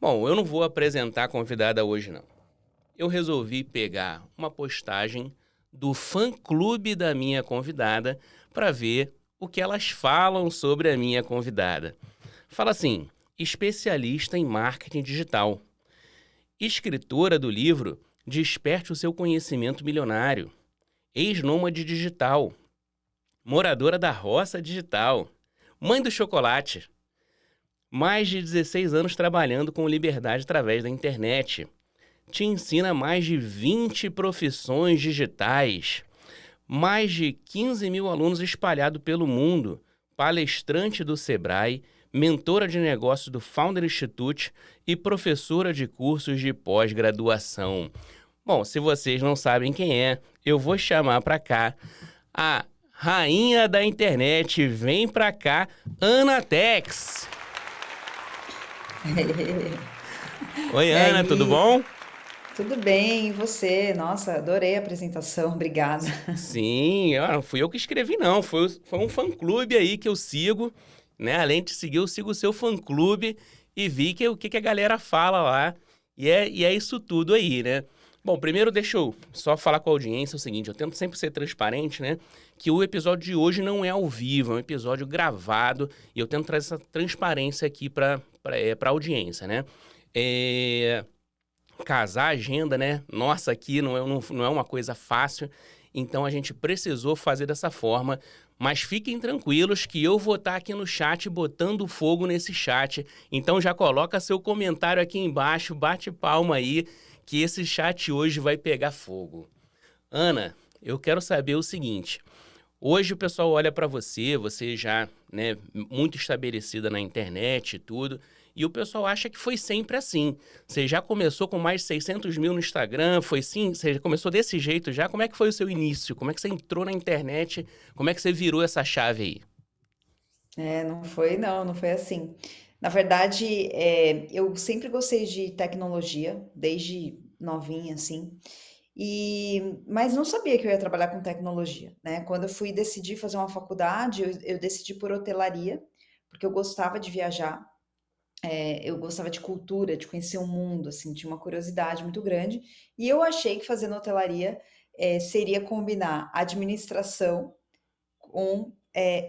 Bom, eu não vou apresentar a convidada hoje, não. Eu resolvi pegar uma postagem do fã-clube da minha convidada para ver o que elas falam sobre a minha convidada. Fala assim: especialista em marketing digital, escritora do livro Desperte o seu conhecimento milionário, ex-nômade digital, moradora da roça digital, mãe do chocolate, mais de 16 anos trabalhando com liberdade através da internet. Te ensina mais de 20 profissões digitais, mais de 15 mil alunos espalhados pelo mundo, palestrante do Sebrae, mentora de negócios do Founder Institute e professora de cursos de pós-graduação. Bom, se vocês não sabem quem é, eu vou chamar para cá a rainha da internet. Vem para cá, Ana Tex. Oi, E Ana, tudo aí, bom? tudo bem? E você? Nossa, adorei a apresentação, obrigada. Sim, não fui eu que escrevi, não. Foi um fã-clube aí que eu sigo, né? Além de seguir, eu sigo o seu fã-clube e vi o que a galera fala lá. E é isso tudo aí, né? Bom, primeiro deixa eu só falar com a audiência o seguinte, eu tento sempre ser transparente, né? Que o episódio de hoje não é ao vivo, é um episódio gravado e eu tento trazer essa transparência aqui pra audiência, né? É, casar a agenda, né? Nossa, aqui não é uma coisa fácil, então a gente precisou fazer dessa forma. Mas fiquem tranquilos que eu vou estar aqui no chat botando fogo nesse chat. Então já coloca seu comentário aqui embaixo, bate palma aí, que esse chat hoje vai pegar fogo. Ana, eu quero saber o seguinte. Hoje o pessoal olha para você, você já, né, muito estabelecida na internet e tudo, e o pessoal acha que foi sempre assim. Você já começou com mais de 600 mil no Instagram, foi sim? Você já começou desse jeito já? Como é que foi o seu início? Como é que você entrou na internet? Como é que você virou essa chave aí? Não foi assim. Na verdade, eu sempre gostei de tecnologia, desde novinha, assim, mas não sabia que eu ia trabalhar com tecnologia, né? Quando eu fui decidir fazer uma faculdade, eu decidi por hotelaria, porque eu gostava de viajar, eu gostava de cultura, de conhecer o mundo, assim, tinha uma curiosidade muito grande, e eu achei que fazendo hotelaria, seria combinar administração com,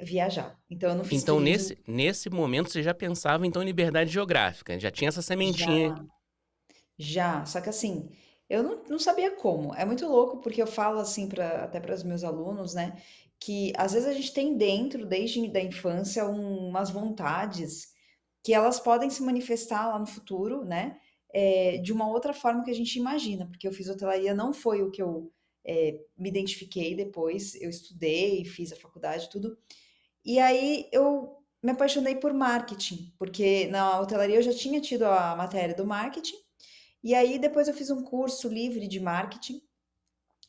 viajar. Então eu não fiz Então, turismo. nesse momento, você já pensava então em liberdade geográfica, já tinha essa sementinha. Já, já. Só que assim, eu não sabia como. É muito louco porque eu falo assim até para os meus alunos, né, que às vezes a gente tem dentro, desde da infância, umas vontades que elas podem se manifestar lá no futuro, né, de uma outra forma que a gente imagina, porque eu fiz hotelaria não foi o que eu, me identifiquei depois, eu estudei, fiz a faculdade, tudo, e aí eu me apaixonei por marketing, porque na hotelaria eu já tinha tido a matéria do marketing, e aí depois eu fiz um curso livre de marketing,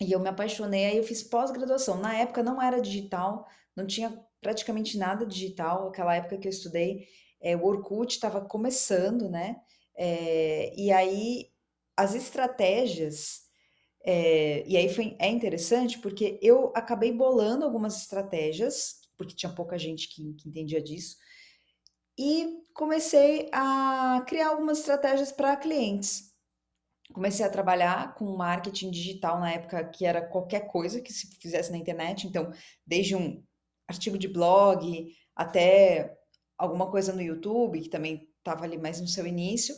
e eu me apaixonei, aí eu fiz pós-graduação. Na época não era digital, não tinha praticamente nada digital, aquela época que eu estudei, o Orkut estava começando, né, e aí as estratégias, e aí é interessante porque eu acabei bolando algumas estratégias, porque tinha pouca gente que entendia disso, e comecei a criar algumas estratégias para clientes. Comecei a trabalhar com marketing digital na época que era qualquer coisa que se fizesse na internet, então, desde um artigo de blog até alguma coisa no YouTube, que também estava ali mais no seu início,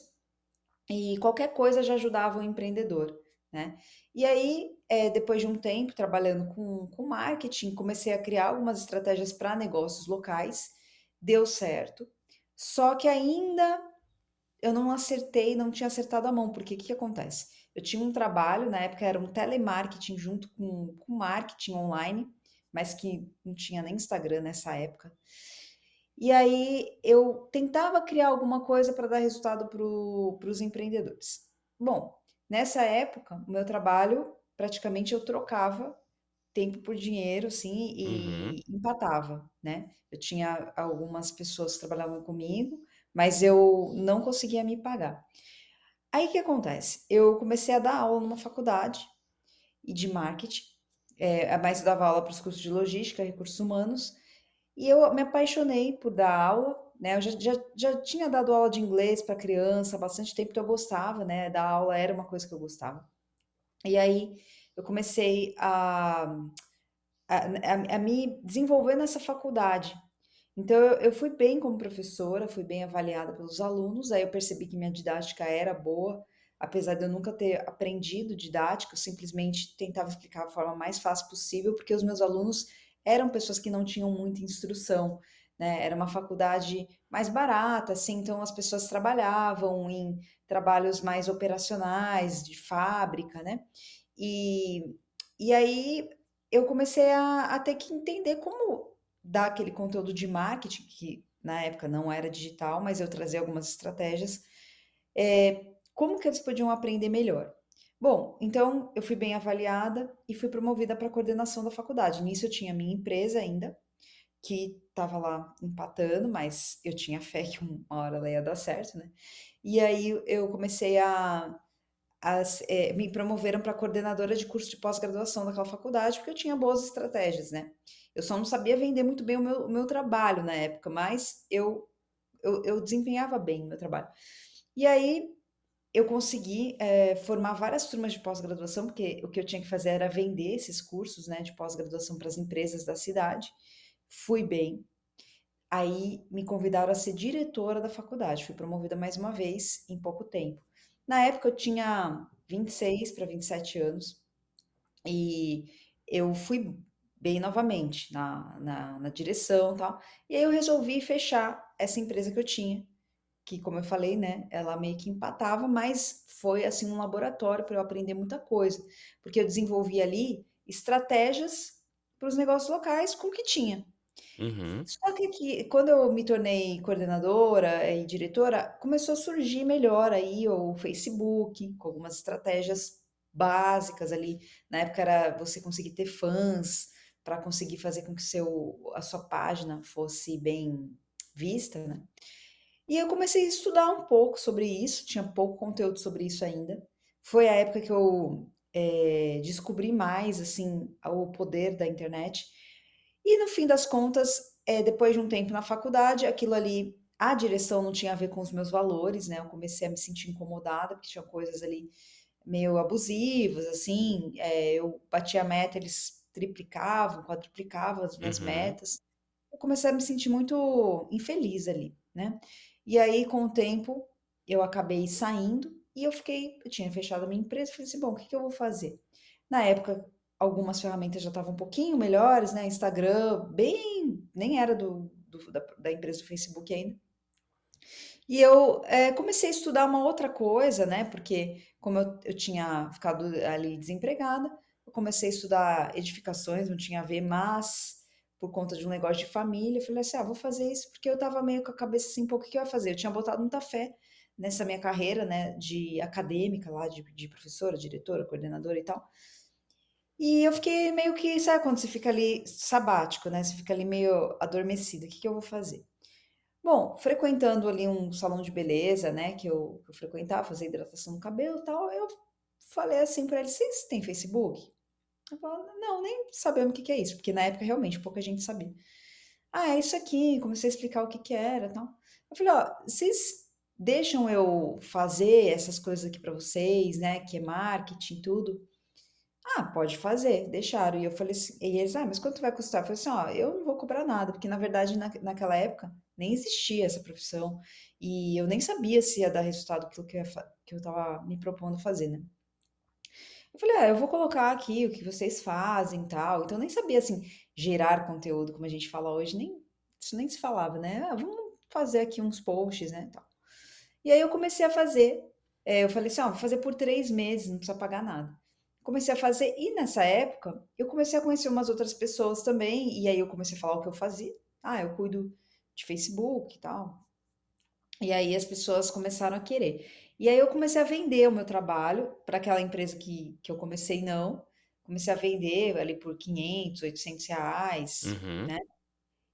e qualquer coisa já ajudava o empreendedor, né? E aí, depois de um tempo trabalhando com marketing, comecei a criar algumas estratégias para negócios locais, deu certo. Só que ainda eu não acertei, não tinha acertado a mão, porque o que que acontece? Eu tinha um trabalho, na época era um telemarketing junto com marketing online, mas que não tinha nem Instagram nessa época. E aí eu tentava criar alguma coisa para dar resultado para os empreendedores. Bom, nessa época, o meu trabalho, praticamente eu trocava tempo por dinheiro, assim, Uhum. e empatava, né? Eu tinha algumas pessoas que trabalhavam comigo, mas eu não conseguia me pagar. Aí o que acontece? Eu comecei a dar aula numa faculdade e de marketing, mas eu dava aula para os cursos de logística, recursos humanos, e eu me apaixonei por dar aula, né? Eu já tinha dado aula de inglês para criança há bastante tempo, então eu gostava, né? Da aula era uma coisa que eu gostava. E aí eu comecei a me desenvolver nessa faculdade. Então eu fui bem como professora, fui bem avaliada pelos alunos, aí eu percebi que minha didática era boa, apesar de eu nunca ter aprendido didática, eu simplesmente tentava explicar da forma mais fácil possível, porque os meus alunos eram pessoas que não tinham muita instrução, né? Era uma faculdade mais barata, assim, então as pessoas trabalhavam em trabalhos mais operacionais, de fábrica, né? E, e aí eu comecei a ter que entender como dar aquele conteúdo de marketing, que na época não era digital, mas eu trazia algumas estratégias, como que eles podiam aprender melhor. Bom, então eu fui bem avaliada e fui promovida para a coordenação da faculdade. Nisso eu tinha minha empresa ainda, que estava lá empatando, mas eu tinha fé que uma hora ela ia dar certo, né? E aí eu comecei me promoveram para coordenadora de curso de pós-graduação daquela faculdade, porque eu tinha boas estratégias, né? Eu só não sabia vender muito bem o meu trabalho na época, mas eu desempenhava bem o meu trabalho. E aí eu consegui formar várias turmas de pós-graduação, porque o que eu tinha que fazer era vender esses cursos, né, de pós-graduação para as empresas da cidade. Fui bem. Aí me convidaram a ser diretora da faculdade, fui promovida mais uma vez em pouco tempo. Na época eu tinha 26 para 27 anos e eu fui bem novamente na direção e tal. E aí eu resolvi fechar essa empresa que eu tinha, que como eu falei, né, ela meio que empatava, mas foi assim um laboratório para eu aprender muita coisa, porque eu desenvolvi ali estratégias para os negócios locais com o que tinha. Uhum, Só que quando eu me tornei coordenadora e diretora, começou a surgir melhor aí o Facebook, com algumas estratégias básicas ali. Na época era você conseguir ter fãs para conseguir fazer com que a sua página fosse bem vista, né? E eu comecei a estudar um pouco sobre isso, tinha pouco conteúdo sobre isso ainda. Foi a época que eu descobri mais assim o poder da internet. E no fim das contas, depois de um tempo na faculdade, aquilo ali, a direção não tinha a ver com os meus valores, né? Eu comecei a me sentir incomodada, porque tinha coisas ali meio abusivas, assim. Eu batia a meta, eles triplicavam, quadruplicavam as minhas uhum. metas. Eu comecei a me sentir muito infeliz ali, né? E aí, com o tempo, eu acabei saindo e eu tinha fechado a minha empresa, falei assim, bom, o que que eu vou fazer? Na época, algumas ferramentas já estavam um pouquinho melhores, né? Instagram, bem, nem era da empresa do Facebook ainda. E eu comecei a estudar uma outra coisa, né? Porque como eu tinha ficado ali desempregada, eu comecei a estudar edificações, não tinha a ver, mas por conta de um negócio de família, eu falei assim, vou fazer isso, porque eu tava meio com a cabeça assim, pô, o que que eu ia fazer? Eu tinha botado muita fé nessa minha carreira, né, de acadêmica lá, de professora, diretora, coordenadora e tal. E eu fiquei meio que, sabe quando você fica ali sabático, né? Você fica ali meio adormecida, o que que eu vou fazer? Bom, frequentando ali um salão de beleza, né, que eu frequentava, fazia hidratação no cabelo e tal, eu falei assim pra ele: "Vocês têm Facebook?" Eu falei: "Não, nem sabemos o que que é isso", porque na época realmente pouca gente sabia. "Ah, é isso aqui", comecei a explicar o que que era, e tal. Eu falei: "Ó, vocês deixam eu fazer essas coisas aqui pra vocês, né, que é marketing, tudo?" "Ah, pode fazer", deixaram. E eu falei assim e eles: "Mas quanto vai custar?" Eu falei assim: "Ó, eu não vou cobrar nada", porque na verdade naquela época nem existia essa profissão, e eu nem sabia se ia dar resultado aquilo que eu estava me propondo a fazer, né. Eu falei: "Eu vou colocar aqui o que vocês fazem, e tal", então eu nem sabia, assim, gerar conteúdo como a gente fala hoje, nem isso nem se falava, né. Vamos fazer aqui uns posts, né, tal". E aí eu comecei a fazer, eu falei assim: vou fazer por 3 meses, não precisa pagar nada". Comecei a fazer e nessa época, eu comecei a conhecer umas outras pessoas também, e aí eu comecei a falar o que eu fazia. Eu cuido de Facebook e tal. E aí as pessoas começaram a querer. E aí eu comecei a vender o meu trabalho para aquela empresa que eu comecei não, comecei a vender ali por 500, R$ 800, Uhum, né.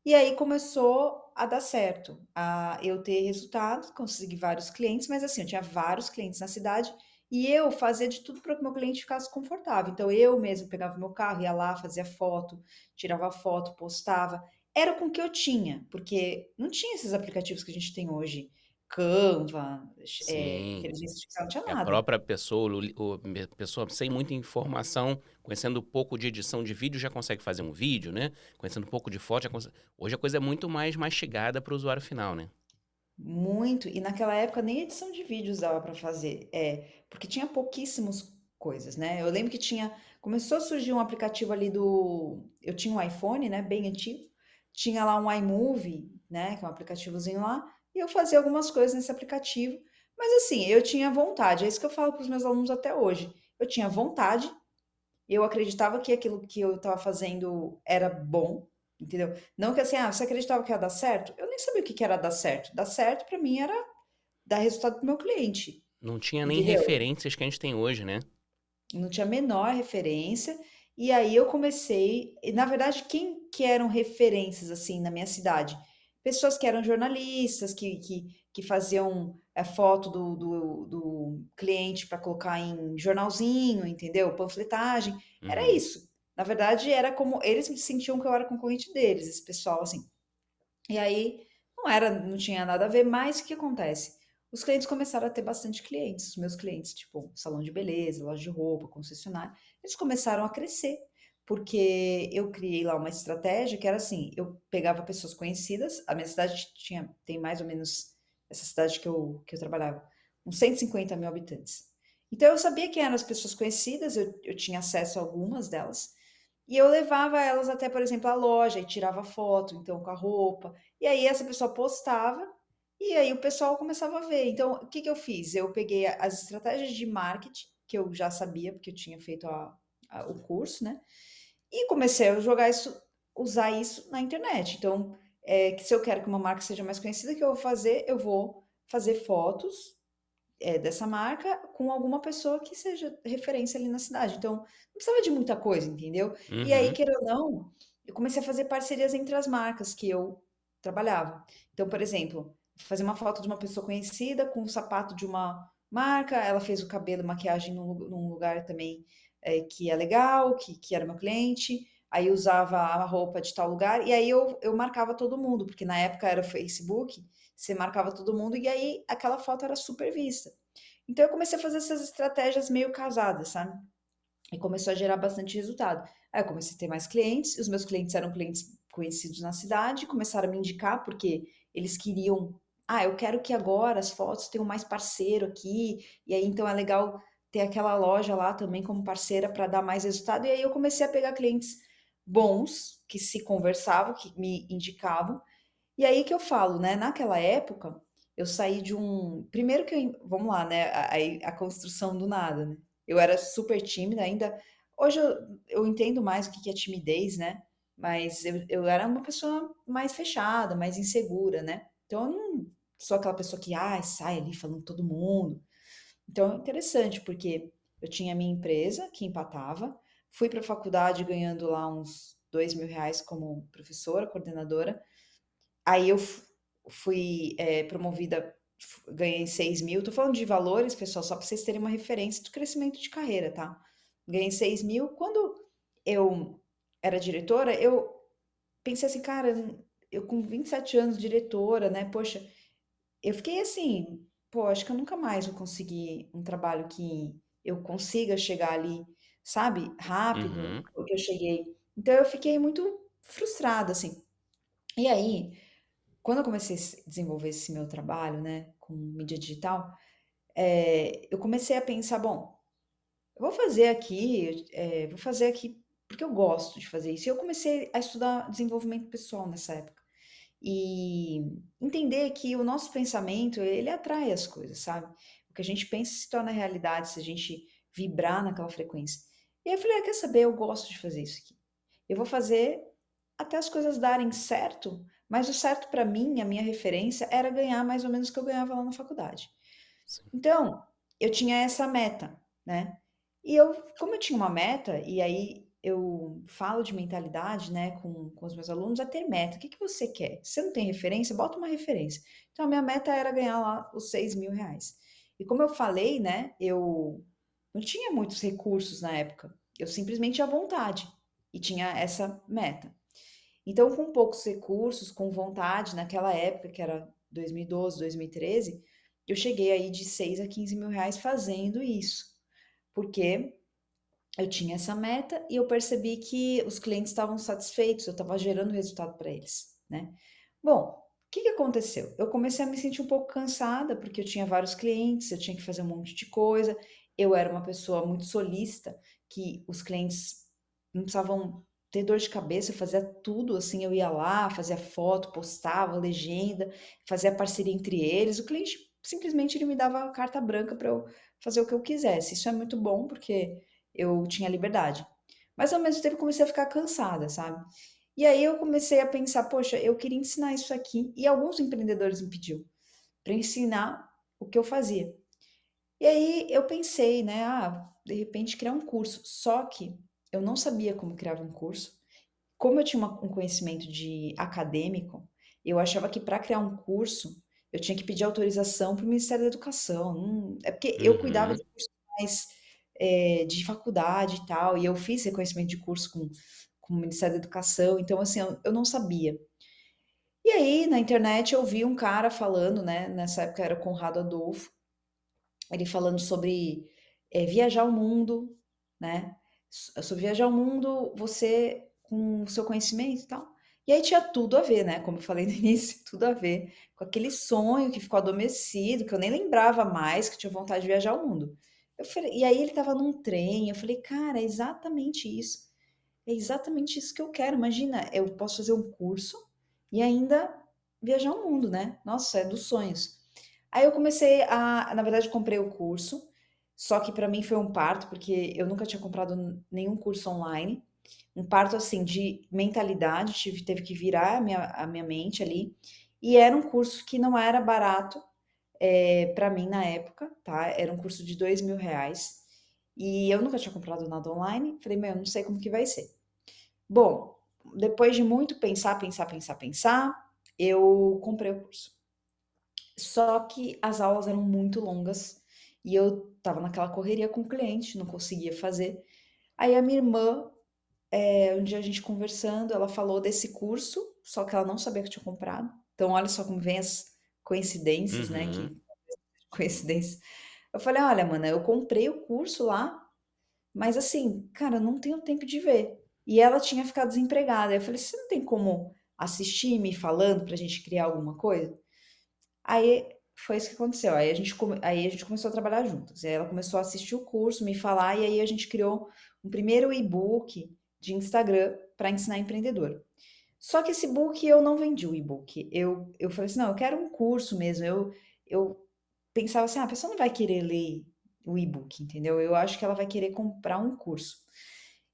E aí começou a dar certo, a eu ter resultados, consegui vários clientes, mas assim, eu tinha vários clientes na cidade e eu fazia de tudo para que o meu cliente ficasse confortável. Então eu mesmo pegava o meu carro, ia lá, fazia foto, tirava foto, postava. era com o que eu tinha, porque não tinha esses aplicativos que a gente tem hoje, Canva, Sim. inteligência artificial, não tinha E a nada. própria pessoa, pessoa sem muita informação, conhecendo um pouco de edição de vídeo, já consegue fazer um vídeo, né? Conhecendo um pouco de foto, hoje a coisa é muito mais mastigada para o usuário final, né? Muito, e naquela época nem edição de vídeos dava para fazer, porque tinha pouquíssimas coisas, né. Eu lembro que começou a surgir um aplicativo ali eu tinha um iPhone, né, bem antigo, tinha lá um iMovie, né, que é um aplicativozinho lá, e eu fazia algumas coisas nesse aplicativo, mas assim, eu tinha vontade, é isso que eu falo para os meus alunos até hoje, eu tinha vontade, eu acreditava que aquilo que eu estava fazendo era bom, entendeu? Não que assim, você acreditava que ia dar certo? Eu nem sabia o que que era dar certo. Dar certo para mim era dar resultado para o meu cliente, Não tinha nem entendeu? referências que a gente tem hoje, né? Não tinha a menor referência. E aí eu comecei, e na verdade, quem que eram referências assim na minha cidade? Pessoas que eram jornalistas, que faziam foto do cliente para colocar em jornalzinho, entendeu? Panfletagem. Era Uhum. isso. Na verdade, era como eles me sentiam que eu era concorrente deles, esse pessoal assim. E aí, não tinha nada a ver, mas o que acontece? Os clientes começaram a ter bastante clientes, os meus clientes, tipo, salão de beleza, loja de roupa, concessionária, eles começaram a crescer, porque eu criei lá uma estratégia que era assim, eu pegava pessoas conhecidas, a minha cidade tem mais ou menos, essa cidade que eu trabalhava, uns 150 mil habitantes. Então eu sabia quem eram as pessoas conhecidas, eu tinha acesso a algumas delas, e eu levava elas até, por exemplo, a loja e tirava foto, então, com a roupa. E aí essa pessoa postava, e aí o pessoal começava a ver. Então, o que que eu fiz? Eu peguei as estratégias de marketing, que eu já sabia, porque eu tinha feito o curso, né? E comecei a usar isso na internet. Então, que se eu quero que uma marca seja mais conhecida, o que eu vou fazer? Eu vou fazer fotos dessa marca com alguma pessoa que seja referência ali na cidade. Então, não precisava de muita coisa, entendeu? E aí, Uhum. queira ou não, eu comecei a fazer parcerias entre as marcas que eu trabalhava. Então, por exemplo, fazer uma foto de uma pessoa conhecida com o sapato de uma marca, ela fez o cabelo, maquiagem num lugar também que é legal, que era meu cliente, aí usava a roupa de tal lugar, e aí eu marcava todo mundo, porque na época era o Facebook, você marcava todo mundo e aí aquela foto era super vista. Então eu comecei a fazer essas estratégias meio casadas, sabe? E começou a gerar bastante resultado. Aí eu comecei a ter mais clientes, os meus clientes eram clientes conhecidos na cidade, começaram a me indicar porque eles queriam, eu quero que agora as fotos tenham mais parceiro aqui, e aí então é legal ter aquela loja lá também como parceira para dar mais resultado. E aí eu comecei a pegar clientes bons que se conversavam, que me indicavam, e aí que eu falo, né, naquela época, eu saí de primeiro que vamos lá, né, a construção do nada, né. Eu era super tímida ainda, hoje eu entendo mais o que que é timidez, né, mas eu era uma pessoa mais fechada, mais insegura, né. Então eu não sou aquela pessoa que, sai ali falando com todo mundo. Então é interessante, porque eu tinha a minha empresa que empatava, fui para a faculdade ganhando lá uns R$ 2.000 como professora, coordenadora, aí eu fui, promovida, ganhei 6.000. Tô falando de valores, pessoal, só para vocês terem uma referência do crescimento de carreira, tá. Ganhei 6.000. Quando eu era diretora, eu pensei assim: "Cara, eu com 27 anos, diretora, né, poxa", eu fiquei assim: "Pô, acho que eu nunca mais vou conseguir um trabalho que eu consiga chegar ali, sabe, rápido, Uhum. o que eu cheguei". Então eu fiquei muito frustrada, assim. E aí, quando eu comecei a desenvolver esse meu trabalho, né, com mídia digital, eu comecei a pensar: "Bom, eu vou fazer aqui porque eu gosto de fazer isso". E eu comecei a estudar desenvolvimento pessoal nessa época. E entender que o nosso pensamento, ele atrai as coisas, sabe. O que a gente pensa se torna realidade se a gente vibrar naquela frequência. E aí eu falei: quer saber, eu gosto de fazer isso aqui. Eu vou fazer até as coisas darem certo, mas o certo para mim, a minha referência, era ganhar mais ou menos o que eu ganhava lá na faculdade. Sim. Então, eu tinha essa meta, né. Como eu tinha uma meta, e aí eu falo de mentalidade, né, com os meus alunos, é ter meta. O que que você quer? Se você não tem referência, bota uma referência. Então a minha meta era ganhar lá os R$ 6.000. E como eu falei, né, eu não tinha muitos recursos na época, eu simplesmente tinha vontade, e tinha essa meta. Então, com poucos recursos, com vontade, naquela época, que era 2012, 2013, eu cheguei aí de 6 a 15 mil reais fazendo isso, porque eu tinha essa meta e eu percebi que os clientes estavam satisfeitos, eu estava gerando resultado para eles, né. Bom, o que que aconteceu? Eu comecei a me sentir um pouco cansada, porque eu tinha vários clientes, eu tinha que fazer um monte de coisa, eu era uma pessoa muito solícita, que os clientes não precisavam ter dor de cabeça, eu fazia tudo, assim, eu ia lá, fazia foto, postava legenda, fazia parceria entre eles, o cliente simplesmente ele me dava carta branca para eu fazer o que eu quisesse. Isso é muito bom, porque eu tinha liberdade. Mas ao mesmo tempo eu comecei a ficar cansada, sabe. E aí eu comecei a pensar: "Poxa, eu queria ensinar isso aqui", e alguns empreendedores me pediu para ensinar o que eu fazia. E aí eu pensei, né: "Ah, de repente criar um curso", só que eu não sabia como criava um curso. Como eu tinha um conhecimento de acadêmico, eu achava que para criar um curso, eu tinha que pedir autorização para o Ministério da Educação, é porque eu cuidava Uhum. de cursos mais, de faculdade e tal, e eu fiz reconhecimento de curso com o Ministério da Educação, então assim, eu não sabia. E aí, na internet, eu vi um cara falando, né, nessa época era o Conrado Adolfo, ele falando sobre, viajar o mundo, né, sobre viajar o mundo, você com o seu conhecimento e tal. E aí tinha tudo a ver, né, como eu falei no início, tudo a ver com aquele sonho que ficou adormecido, que eu nem lembrava mais que eu tinha vontade de viajar o mundo. Eu falei e aí ele estava num trem, eu falei: "Cara, é exatamente isso, é exatamente isso que eu quero, imagina, eu posso fazer um curso e ainda viajar o mundo, né, nossa, é dos sonhos". Aí eu comecei na verdade eu comprei o curso, só que para mim foi um parto, porque eu nunca tinha comprado nenhum curso online, um parto, assim, de mentalidade, teve que virar a minha mente ali, e era um curso que não era barato, pra mim na época, tá, era um curso de R$ 2.000, e eu nunca tinha comprado nada online, falei: "Meu, não sei como que vai ser". Bom, depois de muito pensar, pensar, pensar, pensar, eu comprei o curso. Só que as aulas eram muito longas e eu estava naquela correria com o cliente, não conseguia fazer. Aí a minha irmã, um dia a gente conversando, ela falou desse curso, só que ela não sabia que eu tinha comprado. Então olha só como vem as coincidências, né, Uhum. que coincidência. Eu falei: "Olha, mana, eu comprei o curso lá, mas assim, cara, eu não tenho tempo de ver". E ela tinha ficado desempregada. Aí eu falei: "Você não tem como assistir me falando pra gente criar alguma coisa?". Aí foi isso que aconteceu, aí a gente começou a trabalhar juntas, e aí ela começou a assistir o curso, me falar, e aí a gente criou um primeiro e-book de Instagram para ensinar empreendedor. Só que esse book eu não vendi o e-book, eu falei assim: "Não, eu quero um curso mesmo", eu pensava assim: "Ah, a pessoa não vai querer ler o e-book, entendeu, eu acho que ela vai querer comprar um curso".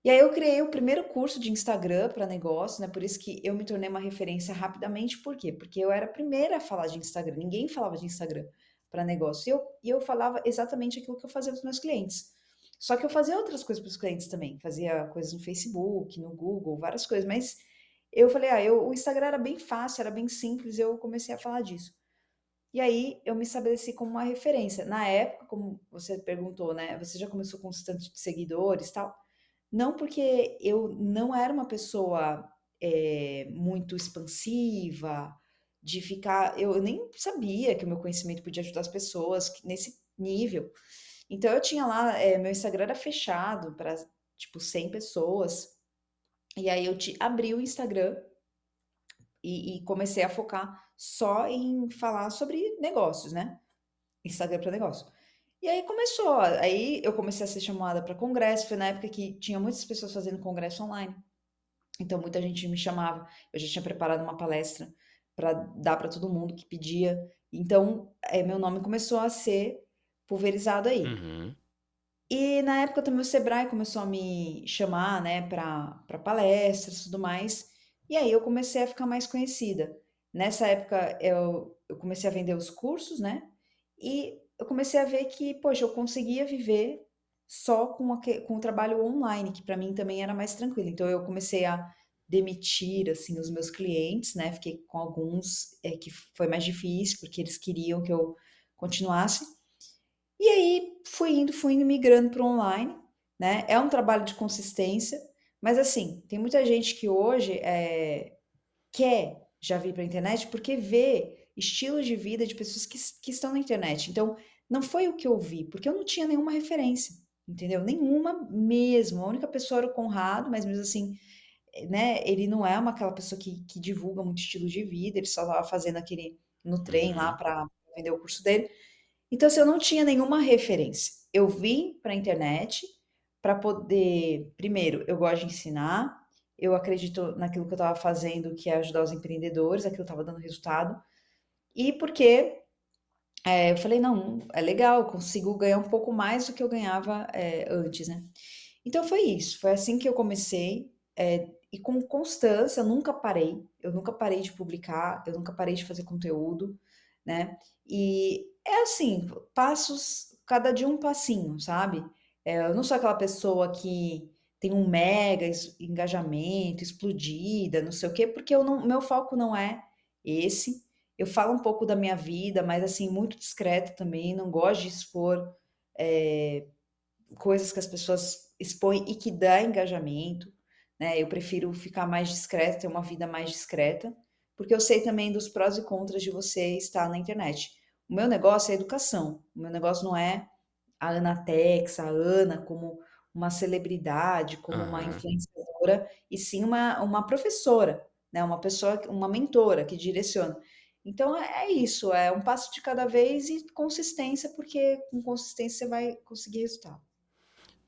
E aí eu criei o primeiro curso de Instagram para negócio, né, por isso que eu me tornei uma referência rapidamente, por quê? Porque eu era a primeira a falar de Instagram, ninguém falava de Instagram para negócio, e eu falava exatamente aquilo que eu fazia para os meus clientes. Só que eu fazia outras coisas para os clientes também, fazia coisas no Facebook, no Google, várias coisas, mas eu falei: "Ah, o Instagram era bem fácil, era bem simples", eu comecei a falar disso. E aí eu me estabeleci como uma referência. Na época, como você perguntou, né, você já começou com esse tanto de seguidores, tal? Não, porque eu não era uma pessoa, muito expansiva, de ficar eu nem sabia que o meu conhecimento podia ajudar as pessoas nesse nível. Então eu tinha lá, meu Instagram era fechado para tipo 100 pessoas, e aí eu abri o Instagram e comecei a focar só em falar sobre negócios, né, Instagram para negócio. E aí começou, aí eu comecei a ser chamada para congresso, foi na época que tinha muitas pessoas fazendo congresso online. Então muita gente me chamava, eu já tinha preparado uma palestra para dar para todo mundo que pedia, então, meu nome começou a ser pulverizado aí. Uhum. E na época também o Sebrae começou a me chamar, né, para palestras e tudo mais, e aí eu comecei a ficar mais conhecida. Nessa época eu comecei a vender os cursos, né, e eu comecei a ver que, poxa, eu conseguia viver só com o trabalho online, que para mim também era mais tranquilo. Então eu comecei a demitir, assim, os meus clientes, né, fiquei com alguns, que foi mais difícil, porque eles queriam que eu continuasse. E aí fui indo, migrando para o online, né, é um trabalho de consistência, mas assim, tem muita gente que hoje, quer já vir para a internet porque vê estilos de vida de pessoas que estão na internet. Então, não foi o que eu vi, porque eu não tinha nenhuma referência, entendeu? Nenhuma mesmo. A única pessoa era o Conrado, mas mesmo assim, né, ele não é aquela pessoa que divulga muito estilo de vida, ele só estava fazendo aquele no trem lá Uhum. para vender o curso dele. Então, assim, eu não tinha nenhuma referência. Eu vim para a internet para poder, primeiro, eu gosto de ensinar, eu acredito naquilo que eu estava fazendo, que é ajudar os empreendedores, aquilo estava dando resultado, e porque eu falei, não, é legal, eu consigo ganhar um pouco mais do que eu ganhava antes, né? Então foi isso, foi assim que eu comecei, e com constância, eu nunca parei de publicar, eu nunca parei de fazer conteúdo, né? E é assim, passos, cada dia um passinho, sabe? Eu não sou aquela pessoa que tem um mega engajamento, explodida, não sei o quê, porque eu não, meu foco não é esse. Eu falo um pouco da minha vida, mas assim, muito discreto também, não gosto de expor. eh, Coisas que as pessoas expõem e que dá engajamento, né, eu prefiro ficar mais discreta, ter uma vida mais discreta, porque eu sei também dos prós e contras de você estar na internet. O meu negócio é educação, o meu negócio não é a Anatex, a Ana como uma celebridade, como uma Aham. influenciadora, e sim uma professora, né, uma pessoa, uma mentora que direciona. Então é isso, é um passo de cada vez e consistência, porque com consistência você vai conseguir resultado.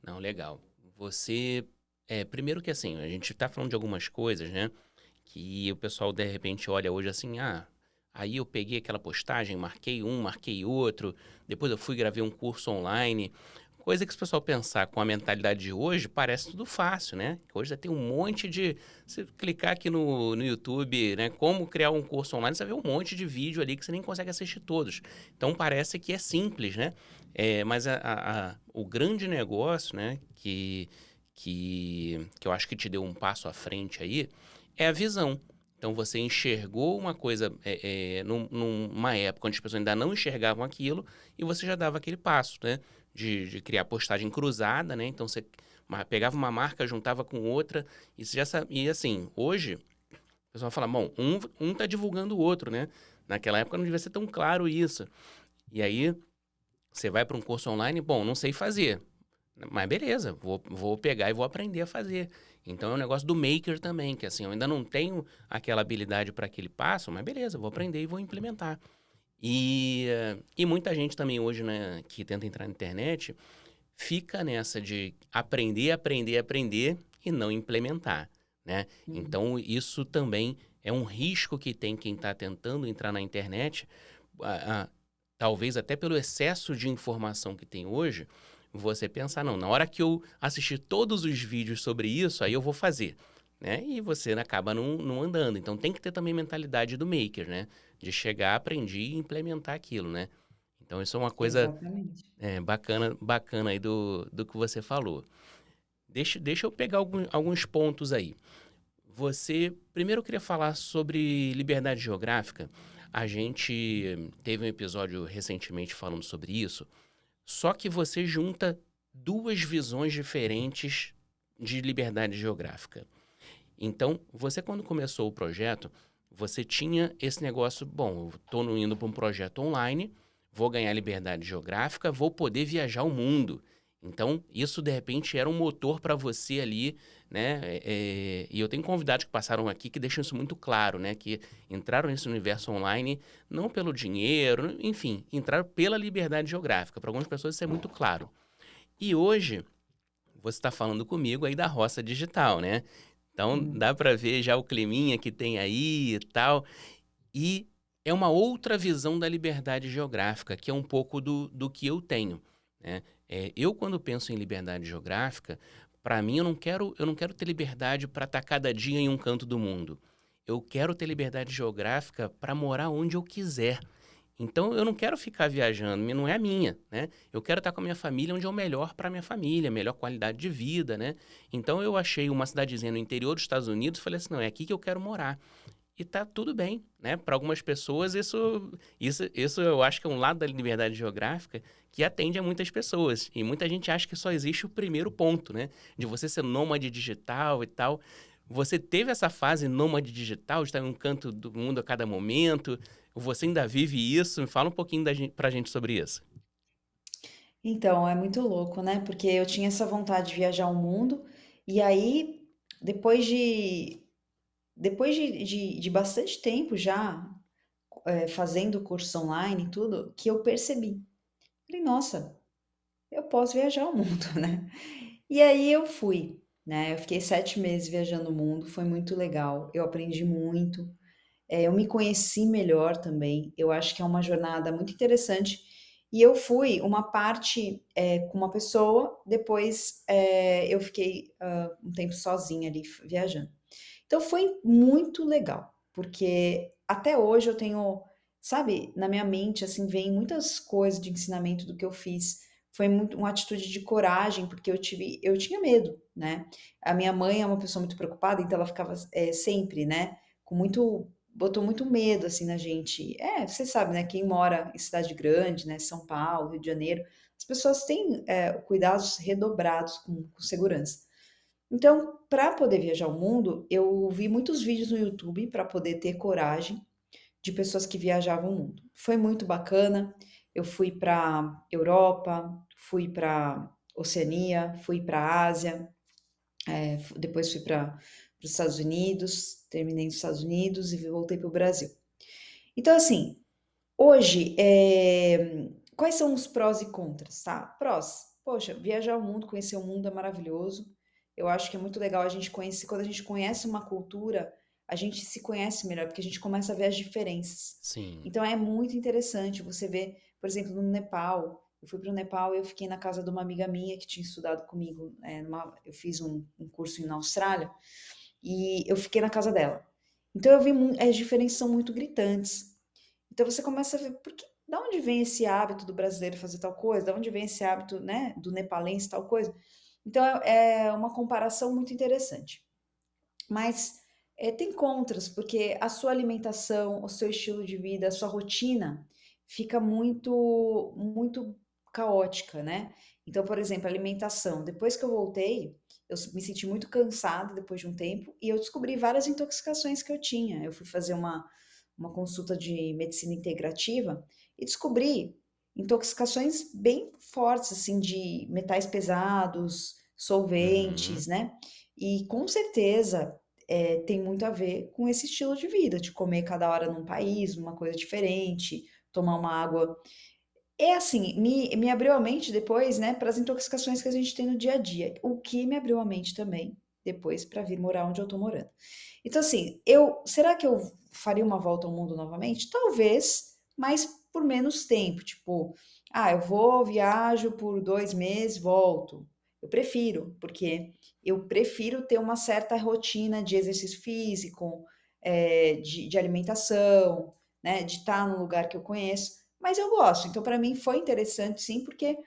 Não, legal. Você, primeiro que assim, a gente tá falando de algumas coisas, né, que o pessoal de repente olha hoje assim, aí eu peguei aquela postagem, marquei um, marquei outro, depois eu fui e gravei um curso online. Coisa que se o pessoal pensar com a mentalidade de hoje, parece tudo fácil, né? Hoje já tem um monte de. Se clicar aqui no YouTube, né? Como criar um curso online, você vê um monte de vídeo ali que você nem consegue assistir todos. Então parece que é simples, né? Mas o grande negócio, né? Que eu acho que te deu um passo à frente aí, é a visão. Então você enxergou uma coisa numa época onde as pessoas ainda não enxergavam aquilo e você já dava aquele passo, né? De criar postagem cruzada, né? Então você pegava uma marca, juntava com outra e você já sabia. E assim, hoje o pessoal fala, bom, um tá divulgando o outro, né? Naquela época não devia ser tão claro isso. E aí você vai para um curso online, bom, não sei fazer. Mas beleza, vou pegar e vou aprender a fazer. Então é um negócio do maker também, que assim, eu ainda não tenho aquela habilidade para aquele passo, mas beleza, vou aprender e vou implementar. E muita gente também hoje, né, que tenta entrar na internet, fica nessa de aprender, aprender, aprender e não implementar, né? Uhum. Então isso também é um risco que tem quem está tentando entrar na internet, a- a- talvez até pelo excesso de informação que tem hoje, você pensar, não, na hora que eu assistir todos os vídeos sobre isso, aí eu vou fazer, né? E você acaba não andando. Então tem que ter também mentalidade do maker, né? De chegar, aprendi e implementar aquilo, né? Então isso é uma coisa Exatamente. bacana aí do que você falou. Deixa eu pegar alguns pontos aí. Primeiro eu queria falar sobre liberdade geográfica. A gente teve um episódio recentemente falando sobre isso, só que você junta duas visões diferentes de liberdade geográfica. Então, você quando começou o projeto, você tinha esse negócio, bom, eu estou indo para um projeto online, vou ganhar liberdade geográfica, vou poder viajar o mundo. Então, isso de repente era um motor para você ali, né? E eu tenho convidados que passaram aqui que deixam isso muito claro, né? Que entraram nesse universo online não pelo dinheiro, enfim, entraram pela liberdade geográfica. Para algumas pessoas isso é muito claro. E hoje, você está falando comigo aí da roça digital, né? Então Hum. dá para ver já o climinha que tem aí e tal. E é uma outra visão da liberdade geográfica, que é um pouco do que eu tenho, né? Eu, quando penso em liberdade geográfica, para mim, eu não quero ter liberdade para estar cada dia em um canto do mundo. Eu quero ter liberdade geográfica para morar onde eu quiser. Então, eu não quero ficar viajando, não é a minha, né? Eu quero estar com a minha família onde é o melhor para a minha família, melhor qualidade de vida, né? Então, eu achei uma cidadezinha no interior dos Estados Unidos e falei assim, não, é aqui que eu quero morar. E tá tudo bem, né? Para algumas pessoas, isso eu acho que é um lado da liberdade geográfica que atende a muitas pessoas. E muita gente acha que só existe o primeiro ponto, né? De você ser nômade digital e tal. Você teve essa fase nômade digital, de estar em um canto do mundo a cada momento? Você ainda vive isso? Me fala um pouquinho pra gente sobre isso. Então, é muito louco, né, porque eu tinha essa vontade de viajar o mundo, e aí depois de depois de bastante tempo já, fazendo curso online e tudo, que eu percebi. Falei: "Nossa, eu posso viajar o mundo", né. E aí eu fui, né, eu fiquei 7 meses viajando o mundo, foi muito legal, eu aprendi muito, eu me conheci melhor também, eu acho que é uma jornada muito interessante. E eu fui uma parte, com uma pessoa, depois, eu fiquei, um tempo sozinha ali viajando. Então foi muito legal, porque até hoje eu tenho, sabe, na minha mente, assim, vem muitas coisas de ensinamento do que eu fiz. Foi muito uma atitude de coragem, porque eu tinha medo, né. A minha mãe é uma pessoa muito preocupada, então ela ficava, sempre, né, com muito botou muito medo, assim, na gente. Você sabe, né, quem mora em cidade grande, né, São Paulo, Rio de Janeiro, as pessoas têm, cuidados redobrados com segurança. Então, para poder viajar o mundo, eu vi muitos vídeos no YouTube para poder ter coragem de pessoas que viajavam o mundo. Foi muito bacana. Eu fui para Europa, fui para Oceania, fui para Ásia, depois fui para os Estados Unidos, terminei nos Estados Unidos e voltei para o Brasil. Então, assim, hoje, quais são os prós e contras, tá? Prós, poxa, viajar o mundo, conhecer o mundo é maravilhoso. Eu acho que é muito legal a gente conhecer, quando a gente conhece uma cultura, a gente se conhece melhor, porque a gente começa a ver as diferenças. Sim. Então é muito interessante você ver, por exemplo, no Nepal. Eu fui para o Nepal e eu fiquei na casa de uma amiga minha que tinha estudado comigo, eu fiz um curso na Austrália, e eu fiquei na casa dela. Então eu vi as diferenças são muito gritantes. Então você começa a ver, da onde vem esse hábito do brasileiro fazer tal coisa? Da onde vem esse hábito, né, do nepalense tal coisa? Então é uma comparação muito interessante. Mas, tem contras, porque a sua alimentação, o seu estilo de vida, a sua rotina fica muito caótica, né. Então, por exemplo, alimentação, depois que eu voltei, me senti muito cansada depois de um tempo, e eu descobri várias intoxicações que eu tinha. Eu fui fazer uma consulta de medicina integrativa e descobri intoxicações bem fortes, assim, de metais pesados, Uhum. solventes, né. E com certeza tem muito a ver com esse estilo de vida, de comer cada hora num país, uma coisa diferente, tomar uma água. É assim, me abriu a mente depois, né, para as intoxicações que a gente tem no dia a dia, o que me abriu a mente também, depois para vir morar onde eu tô morando. Então assim, será que eu faria uma volta ao mundo novamente? Talvez, mas por menos tempo, tipo, eu vou, viajo por 2 meses, volto. Eu prefiro, porque eu prefiro ter uma certa rotina de exercício físico, de alimentação, né, de estar num lugar que eu conheço, mas eu gosto. Então para mim foi interessante sim, porque,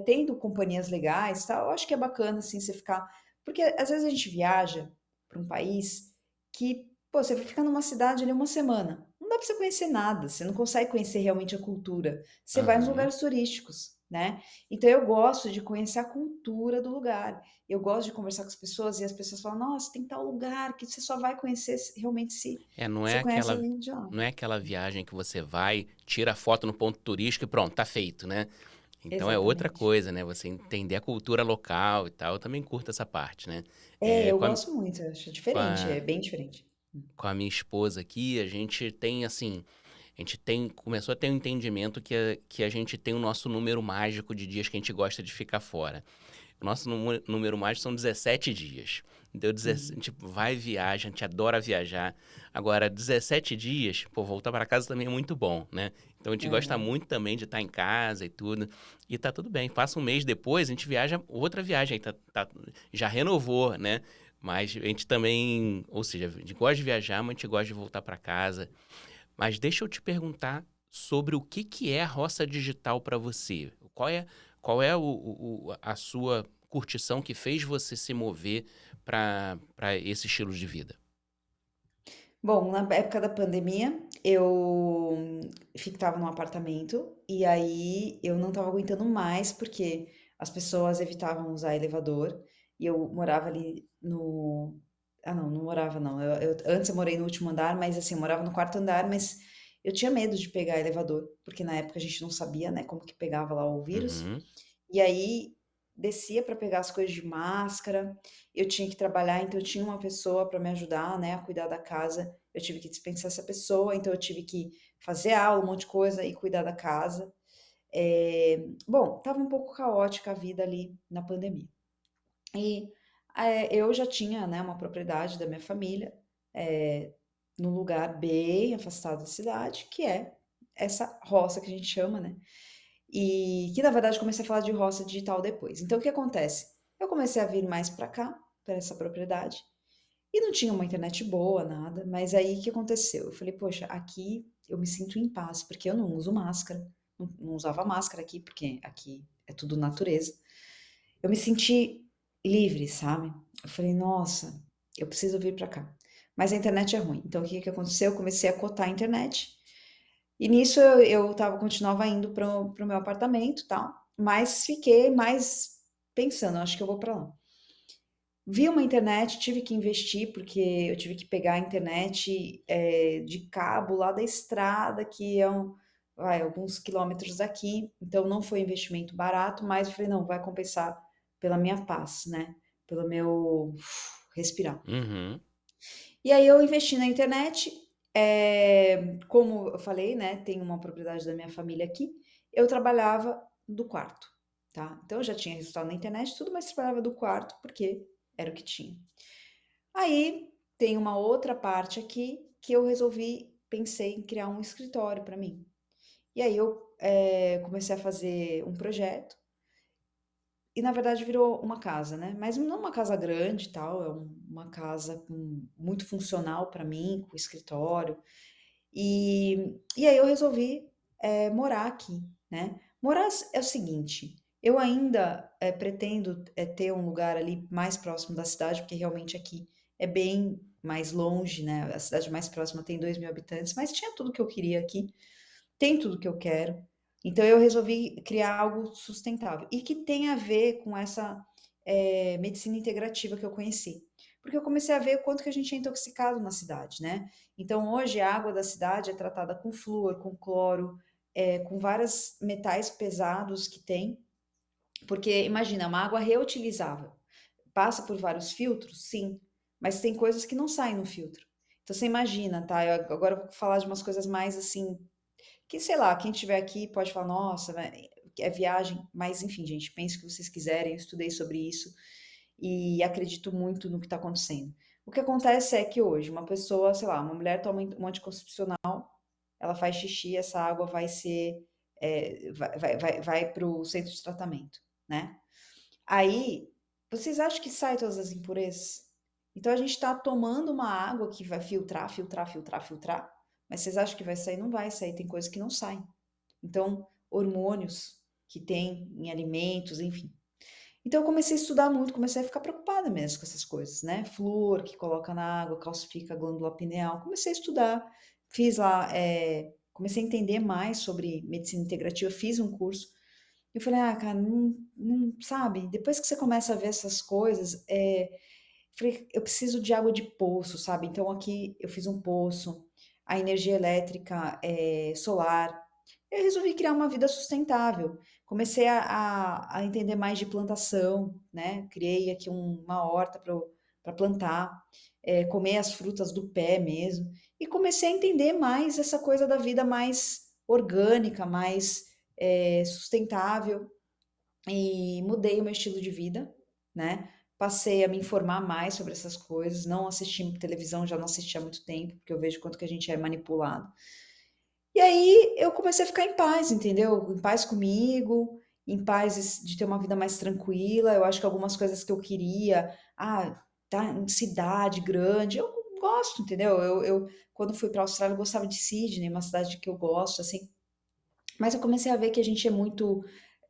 tendo companhias legais, tal, eu acho que é bacana, assim, você ficar, porque às vezes a gente viaja para um país que, pô, você vai ficar numa cidade ali uma semana, não dá para você conhecer nada, você não consegue conhecer realmente a cultura, você vai nos Aham. lugares turísticos, né. Então eu gosto de conhecer a cultura do lugar, eu gosto de conversar com as pessoas e as pessoas falam: "Nossa, tem tal lugar que você só vai conhecer se realmente se Não você é conhece aquela alguém de lá". não é aquela viagem que você vai, tira a foto no ponto turístico e pronto, tá feito, né. Então é outra Exatamente. coisa, né, você entender a cultura local e tal, eu também curto essa parte, né. Eu Com a gosto muito, eu acho com diferente, é a bem diferente. com a minha esposa aqui, a gente tem, assim, a gente tem começou a ter um entendimento que a gente tem o nosso número mágico de dias que a gente gosta de ficar fora. O nosso número mágico são 17 dias. Então, Uhum. tipo, vai e viaja, a gente adora viajar. Agora, 17 dias, pô, voltar para casa também é muito bom, né. Então a gente gosta Aham. muito também de estar em casa e tudo, e tá tudo bem. Passa um mês depois, a gente viaja outra viagem, aí já renovou, né. Mas a gente também, ou seja, a gente gosta de viajar, mas a gente gosta de voltar para casa. Mas deixa eu te perguntar sobre o que é a roça digital para você. Qual é a sua curtição que fez você se mover para esse estilo de vida? Bom, na época da pandemia, eu estava num apartamento, e aí eu não estava aguentando mais, porque as pessoas evitavam usar elevador, e eu morava ali Ah, não, não morava não. Antes eu morei no último andar, mas assim, eu morava no quarto andar, mas eu tinha medo de pegar elevador, porque na época a gente não sabia, né, como que pegava lá o vírus. Uhum. E aí descia para pegar as coisas de máscara, eu tinha que trabalhar, então eu tinha uma pessoa para me ajudar, né, a cuidar da casa. Eu tive que dispensar essa pessoa, então eu tive que fazer aula, um monte de coisa e cuidar da casa. Bom, estava um pouco caótica a vida ali na pandemia. E, eu já tinha, né, uma propriedade da minha família, eh, num lugar bem afastado da cidade, que é essa roça que a gente chama, né, e que na verdade comecei a falar de roça digital depois. Então o que acontece? Eu comecei a vir mais para cá, para essa propriedade, e não tinha uma internet boa, nada, mas aí o que aconteceu? Eu falei: "Poxa, aqui eu me sinto em paz", porque eu não uso máscara, não usava máscara aqui, porque aqui é tudo natureza. Eu me senti livre, sabe. Eu falei: "Nossa, eu preciso vir para cá". Mas a internet é ruim, então o que que aconteceu? Eu comecei a cotar a internet, e nisso eu continuava indo para o meu apartamento, e tal, mas fiquei mais pensando: "Acho que eu vou para lá". Vi uma internet, tive que investir, porque eu tive que pegar a internet, de cabo lá da estrada, que é alguns quilômetros daqui, então não foi investimento barato, mas eu falei: "Não, vai compensar pela minha paz, né, pelo meu respirar". Uhum. E aí eu investi na internet, como eu falei, né, tem uma propriedade da minha família aqui, eu trabalhava do quarto, tá. Então eu já tinha resultado na internet e tudo, mas trabalhava do quarto, porque era o que tinha. Aí tem uma outra parte aqui que eu pensei em criar um escritório para mim. E aí eu, comecei a fazer um projeto e na verdade virou uma casa, né, mas não uma casa grande e tal, uma casa muito funcional para mim, com escritório. E aí eu resolvi, morar aqui, né. Morar é o seguinte, eu ainda, pretendo, ter um lugar ali mais próximo da cidade, porque realmente aqui é bem mais longe, né, a cidade mais próxima tem 2.000 habitantes, mas tinha tudo que eu queria aqui, tem tudo que eu quero. Então eu resolvi criar algo sustentável e que tem a ver com essa, medicina integrativa que eu conheci. Porque eu comecei a ver o quanto que a gente é intoxicado na cidade, né. Então hoje a água da cidade é tratada com flúor, com cloro, com vários metais pesados que tem, porque imagina, é uma água reutilizável. Passa por vários filtros? Sim, mas tem coisas que não saem no filtro. Então você imagina, tá, eu agora eu vou falar de umas coisas mais, assim, que, sei lá, quem estiver aqui pode falar: "Nossa, é viagem", mas enfim, gente, pense o que vocês quiserem, eu estudei sobre isso e acredito muito no que está acontecendo. O que acontece é que hoje uma pessoa, sei lá, uma mulher toma um anticoncepcional, ela faz xixi, essa água vai ser, vai para o centro de tratamento, né. Aí, vocês acham que sai todas as impurezas? Então a gente está tomando uma água que vai filtrar, filtrar, filtrar, filtrar, mas vocês acham que vai sair? Não vai sair, tem coisas que não saem. Então, hormônios que tem em alimentos, enfim. Então eu comecei a estudar muito, comecei a ficar preocupada mesmo com essas coisas, né, flúor que coloca na água, calcifica a glândula pineal, comecei a estudar, fiz lá, comecei a entender mais sobre medicina integrativa, fiz um curso. Eu falei: "Ah, cara, não sabe, depois que você começa a ver essas coisas, falei: "Eu preciso de água de poço", sabe. Então aqui eu fiz um poço, a energia elétrica, solar. Eu resolvi criar uma vida sustentável. Comecei a entender mais de plantação, né, criei aqui uma horta para plantar, comer as frutas do pé mesmo, e comecei a entender mais essa coisa da vida mais orgânica, mais, sustentável. E mudei o meu estilo de vida, né, passei a me informar mais sobre essas coisas, não assistir televisão, já não assisti há muito tempo, porque eu vejo quanto que a gente é manipulado. E aí eu comecei a ficar em paz, entendeu, em paz comigo, em paz de ter uma vida mais tranquila. Eu acho que algumas coisas que eu queria, tá em cidade grande, eu gosto, entendeu. Eu quando fui pra Austrália eu gostava de Sydney, uma cidade que eu gosto, assim, mas eu comecei a ver que a gente é muito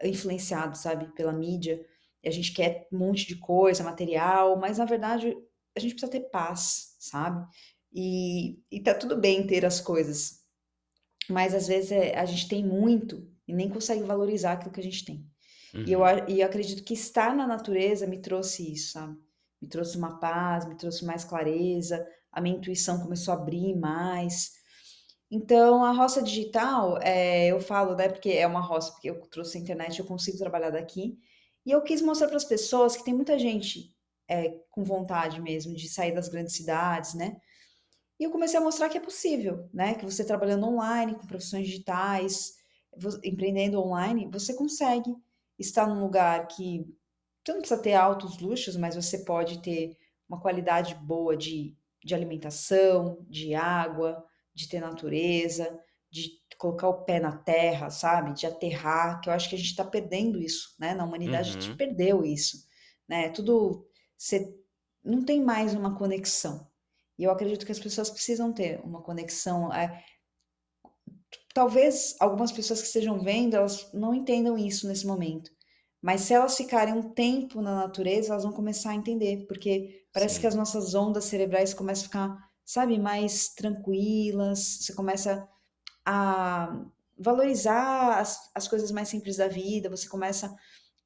influenciado, sabe, pela mídia, e a gente quer um monte de coisa, material, mas na verdade a gente precisa ter paz, sabe. E tá tudo bem ter as coisas, mas às vezes, a gente tem muito e nem consegue valorizar aquilo que a gente tem. Uhum. E eu acredito que estar na natureza me trouxe isso, sabe. me trouxe uma paz, me trouxe mais clareza, a minha intuição começou a abrir mais. Então, a roça digital, eu falo, né, porque é uma roça, porque eu trouxe a internet, eu consigo trabalhar daqui. E eu quis mostrar para as pessoas que tem muita gente, com vontade mesmo de sair das grandes cidades, né. E eu comecei a mostrar que é possível, né, que você trabalhando online, com profissões digitais, empreendendo online, você consegue estar num lugar que você não precisa ter altos luxos, mas você pode ter uma qualidade boa de alimentação, de água, de ter natureza, de colocar o pé na terra, sabe, de aterrar, que eu acho que a gente está perdendo isso, né, na humanidade a gente Uhum. perdeu isso, né, tudo você não tem mais uma conexão. E eu acredito que as pessoas precisam ter uma conexão, talvez algumas pessoas que estejam vendo, elas não entendam isso nesse momento, mas se elas ficarem um tempo na natureza, elas vão começar a entender, porque parece que as Sim, nossas ondas cerebrais começam a ficar, sabe, mais tranquilas, você começa a valorizar as coisas mais simples da vida, você começa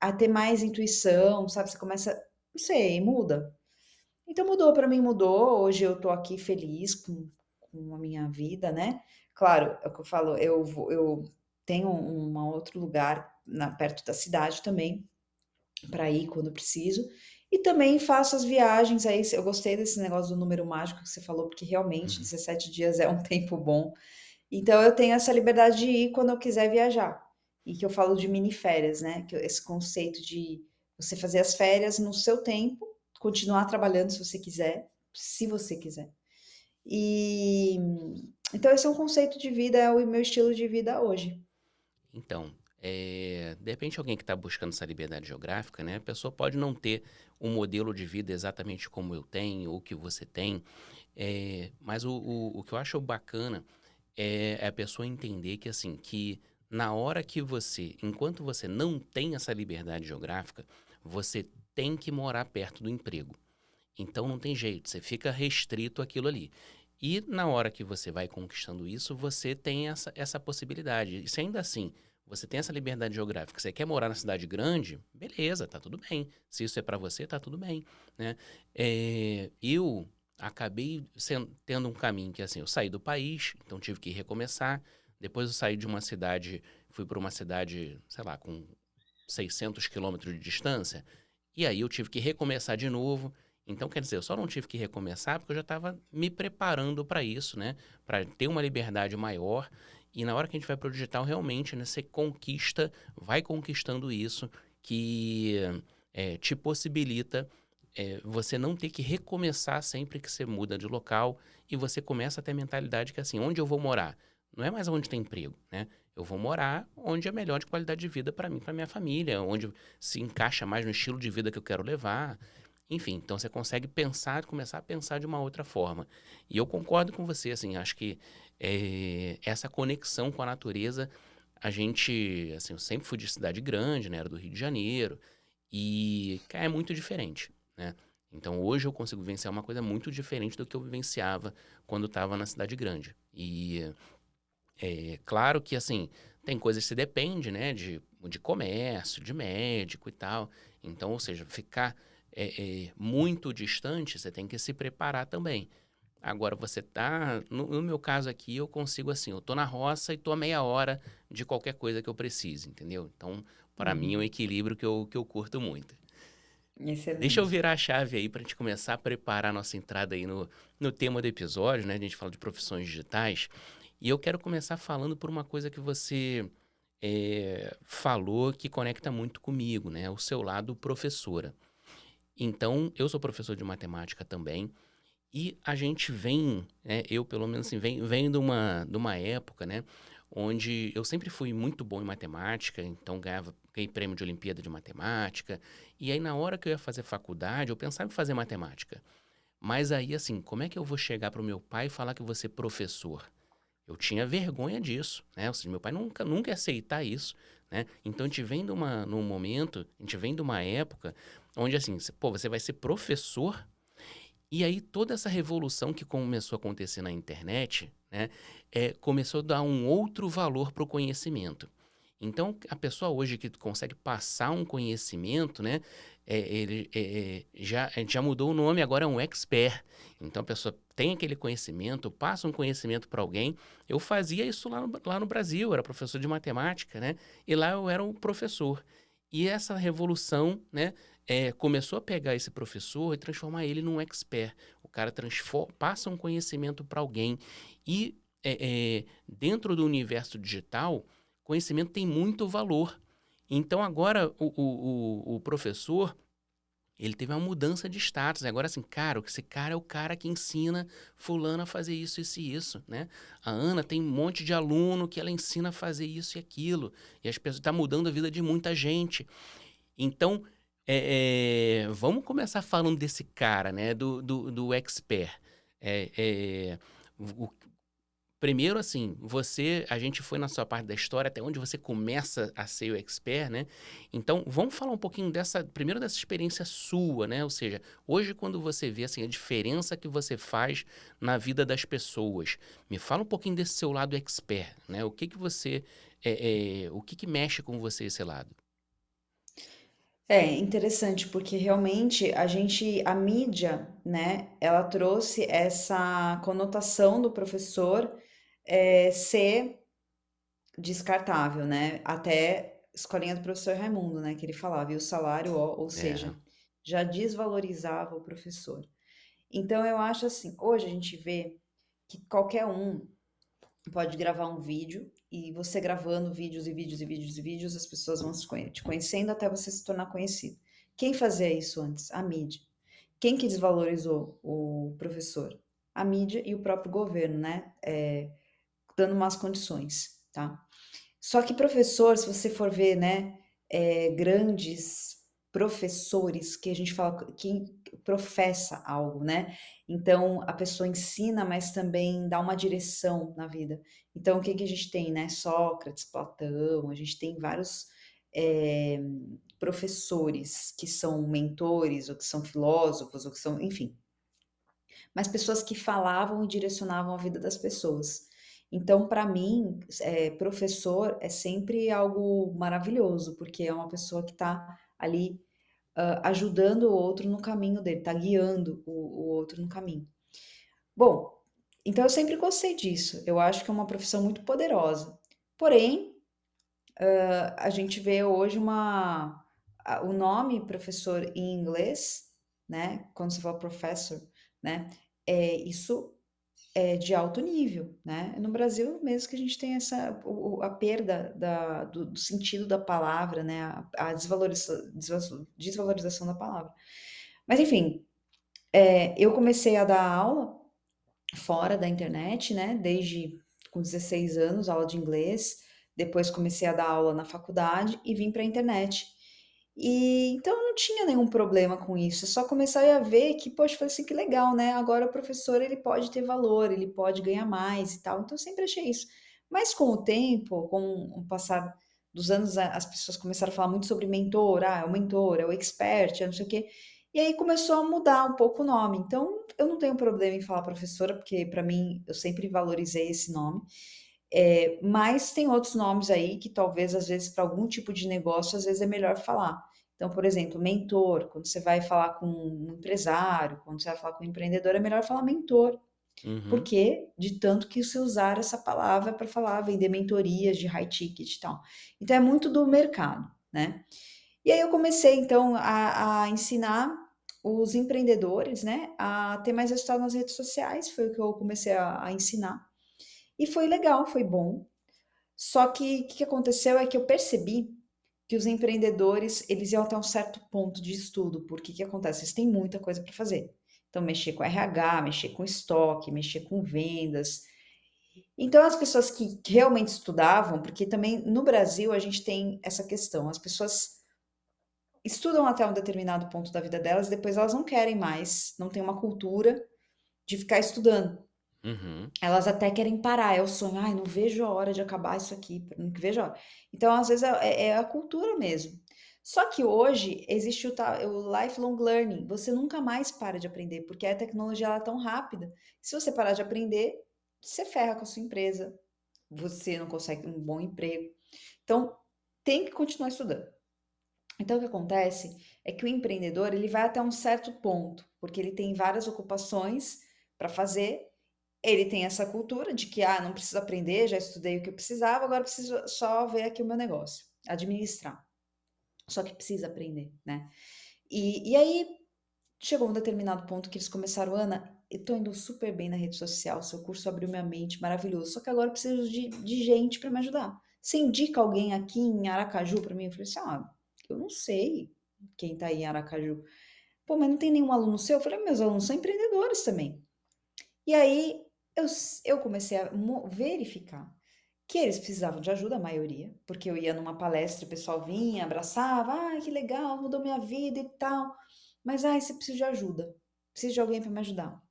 a ter mais intuição, sabe, você começa, não sei, muda. Então mudou, para mim mudou, hoje eu tô aqui feliz com a minha vida, né. Claro, é o que eu falo, eu tenho outro lugar perto da cidade também, para ir quando preciso, e também faço as viagens aí, eu gostei desse negócio do número mágico que você falou, porque realmente uhum, 17 dias é um tempo bom. Então eu tenho essa liberdade de ir quando eu quiser viajar, e que eu falo de mini férias, né, que esse conceito de você fazer as férias no seu tempo, continuar trabalhando se você quiser, se você quiser. E então esse é um conceito de vida, é o meu estilo de vida hoje. então, de repente alguém que está buscando essa liberdade geográfica, né, a pessoa pode não ter um modelo de vida exatamente como eu tenho ou que você tem, mas o que eu acho bacana é a pessoa entender que, assim, que na hora que você enquanto você não tem essa liberdade geográfica, você tem que morar perto do emprego. Então não tem jeito, você fica restrito àquilo ali. E na hora que você vai conquistando isso, você tem essa possibilidade. E se ainda assim você tem essa liberdade geográfica, você quer morar na cidade grande, beleza, tá tudo bem. Se isso é para você, tá tudo bem, né? Eu acabei tendo um caminho que, assim, eu saí do país, então tive que recomeçar. Depois eu saí de uma cidade, fui para uma cidade, sei lá, com 600 quilômetros de distância, e aí eu tive que recomeçar de novo. Então, quer dizer, eu só não tive que recomeçar porque eu já estava me preparando para isso, né? Para ter uma liberdade maior. E na hora que a gente vai para o digital, realmente, né, você conquista, vai conquistando isso, que te possibilita você não ter que recomeçar sempre que você muda de local e você começa a ter a mentalidade que, assim, onde eu vou morar? Não é mais onde tem emprego, né? Eu vou morar onde é melhor de qualidade de vida para mim, para minha família, onde se encaixa mais no estilo de vida que eu quero levar. Enfim, então você consegue pensar, começar a pensar de uma outra forma. E eu concordo com você, assim, acho que essa conexão com a natureza, a gente, assim, eu sempre fui de cidade grande, né, era do Rio de Janeiro, e cara, é muito diferente, né? Então hoje eu consigo vivenciar uma coisa muito diferente do que eu vivenciava quando estava na cidade grande. E é claro que, assim, tem coisas que se depende, né, de comércio, de médico e tal. Então, ou seja, ficar muito distante, você tem que se preparar também. Agora, você tá. No meu caso aqui, eu consigo, assim, eu tô na roça e tô a meia hora de qualquer coisa que eu precise, entendeu? Então, para mim, é um Uhum. equilíbrio que eu curto muito. Deixa eu Excelente. virar a chave aí para a gente começar a preparar a nossa entrada aí no tema do episódio, né? A gente fala de profissões digitais. E eu quero começar falando por uma coisa que você falou que conecta muito comigo, né? O seu lado professora. Então, eu sou professor de matemática também. E a gente vem, né, eu pelo menos assim, vem de uma época, né, onde eu sempre fui muito bom em matemática, então ganhei prêmio de Olimpíada de Matemática. E aí, na hora que eu ia fazer faculdade, eu pensava em fazer matemática. Mas aí, assim, como é que eu vou chegar para o meu pai e falar que eu vou ser professor? Eu tinha vergonha disso, né? Ou seja, meu pai nunca ia aceitar isso, né? Então a gente vem num momento, a gente vem de uma época onde, assim, pô, você vai ser professor, e aí toda essa revolução que começou a acontecer na internet, né, começou a dar um outro valor para o conhecimento. Então, a pessoa hoje que consegue passar um conhecimento, né, a gente já mudou o nome, agora é um expert. Então, a pessoa tem aquele conhecimento, passa um conhecimento para alguém. Eu fazia isso lá no Brasil, eu era professor de matemática, né, e lá eu era um professor. E essa revolução, né, começou a pegar esse professor e transformar ele num expert. O cara passa um conhecimento para alguém. E dentro do universo digital, conhecimento tem muito valor. Então agora o professor, ele teve uma mudança de status. Agora assim, cara, esse cara é o cara que ensina fulano a fazer isso e isso, né? A Ana tem um monte de aluno que ela ensina a fazer isso e aquilo. E as pessoas tá mudando a vida de muita gente. Então, vamos começar falando desse cara, né? Do expert. É, é, o, Primeiro, assim, a gente foi na sua parte da história, até onde você começa a ser o expert, né? Então, vamos falar um pouquinho primeiro dessa experiência sua, né? Ou seja, hoje quando você vê, assim, a diferença que você faz na vida das pessoas, me fala um pouquinho desse seu lado expert, né? O que que você, o que que mexe com você esse lado? É interessante, porque realmente a mídia, né, ela trouxe essa conotação do professor, ser descartável, né, até escolinha do professor Raimundo, né, que ele falava: "E o salário, ó", ou É. seja, já desvalorizava o professor. Então eu acho assim, hoje a gente vê que qualquer um pode gravar um vídeo e você gravando vídeos e vídeos e vídeos e vídeos, as pessoas vão te conhecendo até você se tornar conhecido. Quem fazia isso antes? A mídia. Quem que desvalorizou o professor? A mídia e o próprio governo, né? Dando más condições, tá? Só que professor, se você for ver, né, grandes professores que a gente fala que professa algo, né, então a pessoa ensina, mas também dá uma direção na vida. Então o que que a gente tem, né, Sócrates, Platão, a gente tem vários, eh, professores que são mentores, ou que são filósofos, ou que são enfim, mas pessoas que falavam e direcionavam a vida das pessoas. Então, para mim, professor é sempre algo maravilhoso, porque é uma pessoa que está ali, ajudando o outro no caminho dele, está guiando o outro no caminho. Bom, então eu sempre gostei disso, eu acho que é uma profissão muito poderosa. Porém, a gente vê hoje o nome professor em inglês, né, quando você fala professor, né, isso é de alto nível, né. No Brasil mesmo que a gente tem a perda do sentido da palavra, né, a desvalorização da palavra. Mas enfim, eu comecei a dar aula fora da internet, né, desde com 16 anos, aula de inglês, depois comecei a dar aula na faculdade e vim para a internet. E então eu não tinha nenhum problema com isso, eu só comecei a ver que, poxa, falei assim: "Que legal, né, agora o professor ele pode ter valor, ele pode ganhar mais e tal", então eu sempre achei isso. Mas com o tempo, com o passar dos anos, as pessoas começaram a falar muito sobre mentor, "Ah, é o mentor, é o expert, é não sei o quê", e aí começou a mudar um pouco o nome. Então, eu não tenho problema em falar professora, porque para mim eu sempre valorizei esse nome, mas tem outros nomes aí que talvez, às vezes, para algum tipo de negócio, às vezes é melhor falar. Então, por exemplo, mentor, quando você vai falar com um empresário, quando você vai falar com um empreendedor, é melhor falar mentor, Uhum, porque de tanto que se usar essa palavra para falar, vender mentorias de high ticket e tal. Então é muito do mercado, né. E aí eu comecei então a ensinar os empreendedores, né, a ter mais resultado nas redes sociais, foi o que eu comecei a ensinar. E foi legal, foi bom. Só que o que que aconteceu é que eu percebi que os empreendedores, eles iam até um certo ponto de estudo, porque o que acontece? Eles têm muita coisa para fazer. Então, mexer com RH, mexer com estoque, mexer com vendas. Então, as pessoas que realmente estudavam, porque também no Brasil a gente tem essa questão, as pessoas estudam até um determinado ponto da vida delas, depois elas não querem mais, não tem uma cultura de ficar estudando. uhum, Elas até querem parar, é o sonho: "Ai, não vejo a hora de acabar isso aqui, não vejo a hora". Então, às vezes, é a cultura mesmo. Só que hoje existe o lifelong learning, você nunca mais para de aprender, porque a tecnologia ela é tão rápida, se você parar de aprender, você ferra com a sua empresa, você não consegue um bom emprego. Então tem que continuar estudando. Então, o que acontece é que o empreendedor ele vai até um certo ponto, porque ele tem várias ocupações para fazer. Ele tem essa cultura de que, não preciso aprender, já estudei o que eu precisava, agora preciso só ver aqui o meu negócio, administrar. Só que precisa aprender, né? E aí chegou um determinado ponto que eles começaram, Ana, eu tô indo super bem na rede social, seu curso abriu minha mente, maravilhoso. Só que agora eu preciso de gente para me ajudar. Você indica alguém aqui em Aracaju para mim? Eu falei assim, eu não sei quem tá aí em Aracaju. Pô, mas não tem nenhum aluno seu? Eu falei, meus alunos são empreendedores também. E aí eu comecei a verificar que eles precisavam de ajuda, a maioria, porque eu ia numa palestra, o pessoal vinha, abraçava, que legal, mudou minha vida e tal. Mas, você precisa de ajuda, preciso de alguém para me ajudar.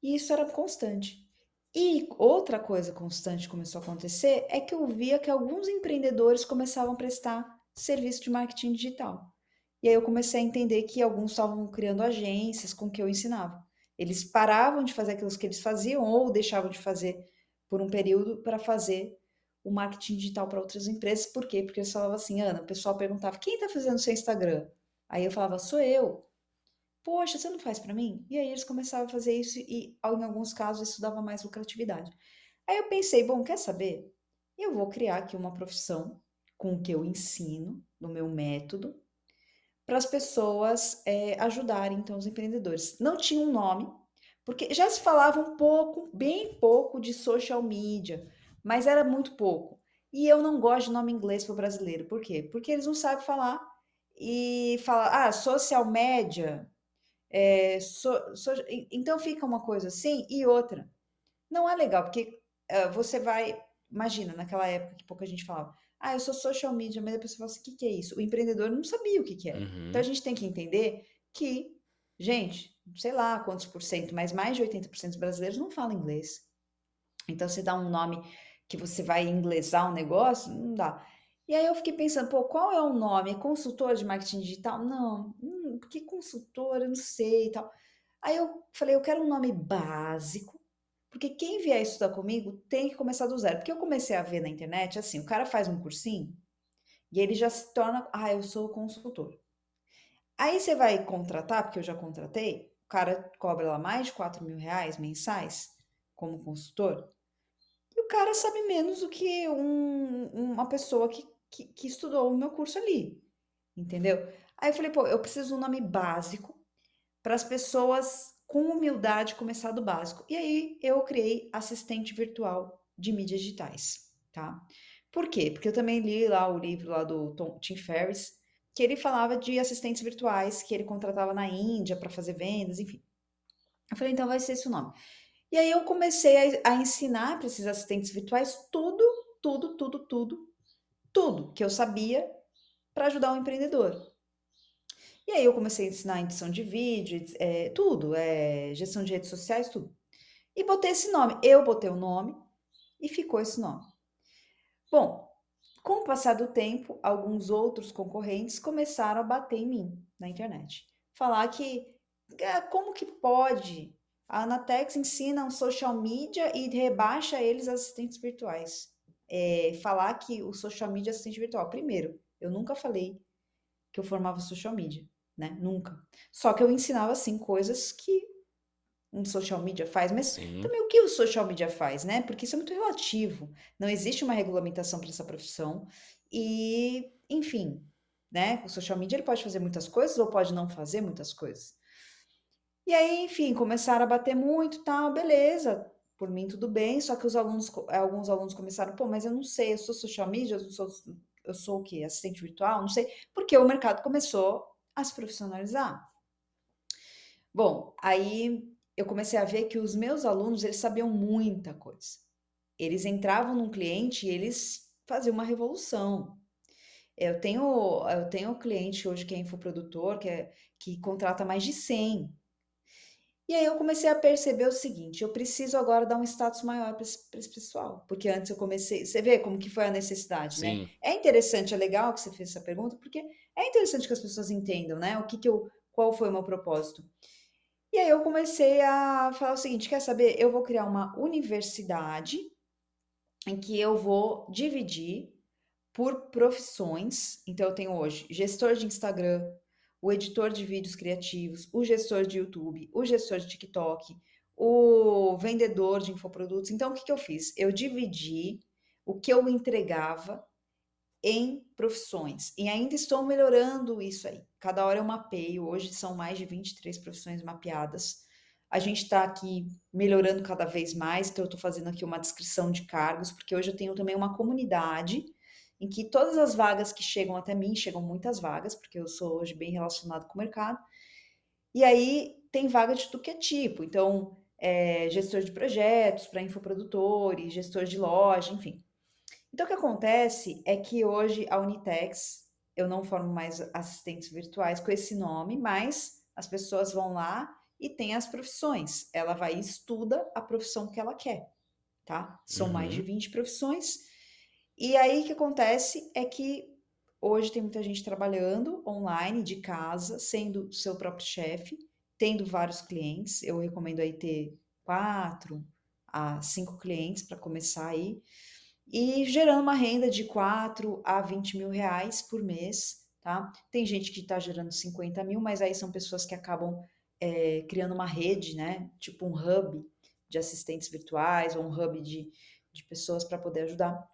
E isso era constante. E outra coisa constante que começou a acontecer é que eu via que alguns empreendedores começavam a prestar serviço de marketing digital. E aí eu comecei a entender que alguns estavam criando agências com que eu ensinava. Eles paravam de fazer aquilo que eles faziam ou deixavam de fazer por um período para fazer o marketing digital para outras empresas. Por quê? Porque eles falavam assim, Ana, o pessoal perguntava, quem está fazendo o seu Instagram? Aí eu falava, sou eu. Poxa, você não faz para mim? E aí eles começavam a fazer isso e, em alguns casos, isso dava mais lucratividade. Aí eu pensei, bom, quer saber? Eu vou criar aqui uma profissão com o que eu ensino, no meu método, para as pessoas ajudarem, então, os empreendedores. Não tinha um nome, porque já se falava um pouco, bem pouco de social media, mas era muito pouco. E eu não gosto de nome inglês para o brasileiro. Por quê? Porque eles não sabem falar e falar, social media, então fica uma coisa assim e outra. Não é legal, porque você vai. Imagina, naquela época que pouca gente falava, eu sou social media, mas a pessoa fala assim: o que, que é isso? O empreendedor não sabia o que, que era. Então a Uhum. gente tem que entender que, gente, sei lá quantos por cento, mas mais de 80% dos brasileiros não falam inglês. Então você dá um nome que você vai inglesar um negócio, não dá. E aí eu fiquei pensando, pô, qual é o nome? É consultor de marketing digital? Não, porque consultor, eu não sei e tal. Aí eu falei, eu quero um nome básico, porque quem vier estudar comigo tem que começar do zero. Porque eu comecei a ver na internet, assim, o cara faz um cursinho e ele já se torna, eu sou consultor. Aí você vai contratar, porque eu já contratei, o cara cobra lá mais de 4.000 reais mensais como consultor, e o cara sabe menos do que uma pessoa que estudou o meu curso ali, entendeu? Aí eu falei, pô, eu preciso de um nome básico para as pessoas com humildade começar do básico. E aí eu criei assistente virtual de mídias digitais, tá? Por quê? Porque eu também li lá o livro lá do Tim Ferriss, que ele falava de assistentes virtuais que ele contratava na Índia para fazer vendas, enfim. Eu falei, então vai ser esse o nome. E aí eu comecei a ensinar para esses assistentes virtuais tudo, tudo, tudo, tudo, tudo que eu sabia para ajudar o empreendedor. E aí eu comecei a ensinar edição de vídeo, tudo, gestão de redes sociais, tudo. E botei esse nome. Eu botei o nome e ficou esse nome. Bom, com o passar do tempo, alguns outros concorrentes começaram a bater em mim na internet. Falar que, como que pode? A Anatex ensina um social media e rebaixa eles assistentes virtuais. Falar que o social media é assistente virtual. Primeiro, eu nunca falei que eu formava social media, né? Nunca. Só que eu ensinava, assim, coisas que um social media faz, mas Sim. também o que o social media faz, né? Porque isso é muito relativo. Não existe uma regulamentação para essa profissão e, enfim, né? O social media ele pode fazer muitas coisas ou pode não fazer muitas coisas. E aí, enfim, começaram a bater muito, tal, beleza. Por mim tudo bem, só que alguns alunos começaram, pô, mas eu não sei, eu sou social media, eu sou o quê? Assistente virtual? Não sei, porque o mercado começou a se profissionalizar. Bom, aí eu comecei a ver que os meus alunos, eles sabiam muita coisa. Eles entravam num cliente e eles faziam uma revolução. Eu tenho um cliente hoje que é infoprodutor, que contrata mais de 100. E aí eu comecei a perceber o seguinte, eu preciso agora dar um status maior para esse pessoal, porque antes eu comecei, você vê como que foi a necessidade, né? Sim. É interessante, é legal que você fez essa pergunta, porque é interessante que as pessoas entendam, né? Qual foi o meu propósito. E aí eu comecei a falar o seguinte, quer saber? Eu vou criar uma universidade em que eu vou dividir por profissões. Então eu tenho hoje gestor de Instagram, o editor de vídeos criativos, o gestor de YouTube, o gestor de TikTok, o vendedor de infoprodutos. Então o que que eu fiz? Eu dividi o que eu entregava em profissões. E ainda estou melhorando isso aí. Cada hora eu mapeio. Hoje são mais de 23 profissões mapeadas. A gente está aqui melhorando cada vez mais. Então, eu estou fazendo aqui uma descrição de cargos, porque hoje eu tenho também uma comunidade em que todas as vagas que chegam até mim, chegam muitas vagas, porque eu sou hoje bem relacionado com o mercado. E aí tem vaga de tudo que é tipo. Então, gestor de projetos para infoprodutores, gestor de loja, enfim. Então, o que acontece é que hoje a Unitex, eu não formo mais assistentes virtuais com esse nome, mas as pessoas vão lá e tem as profissões. Ela vai e estuda a profissão que ela quer, tá? São mais de Uhum. 20 profissões. E aí o que acontece é que hoje tem muita gente trabalhando online, de casa, sendo seu próprio chefe, tendo vários clientes. Eu recomendo aí ter 4 a 5 clientes para começar aí e gerando uma renda de 4 a 20 mil reais por mês, tá? Tem gente que está gerando 50 mil, mas aí são pessoas que acabam criando uma rede, né? Tipo um hub de assistentes virtuais ou um hub de pessoas para poder ajudar.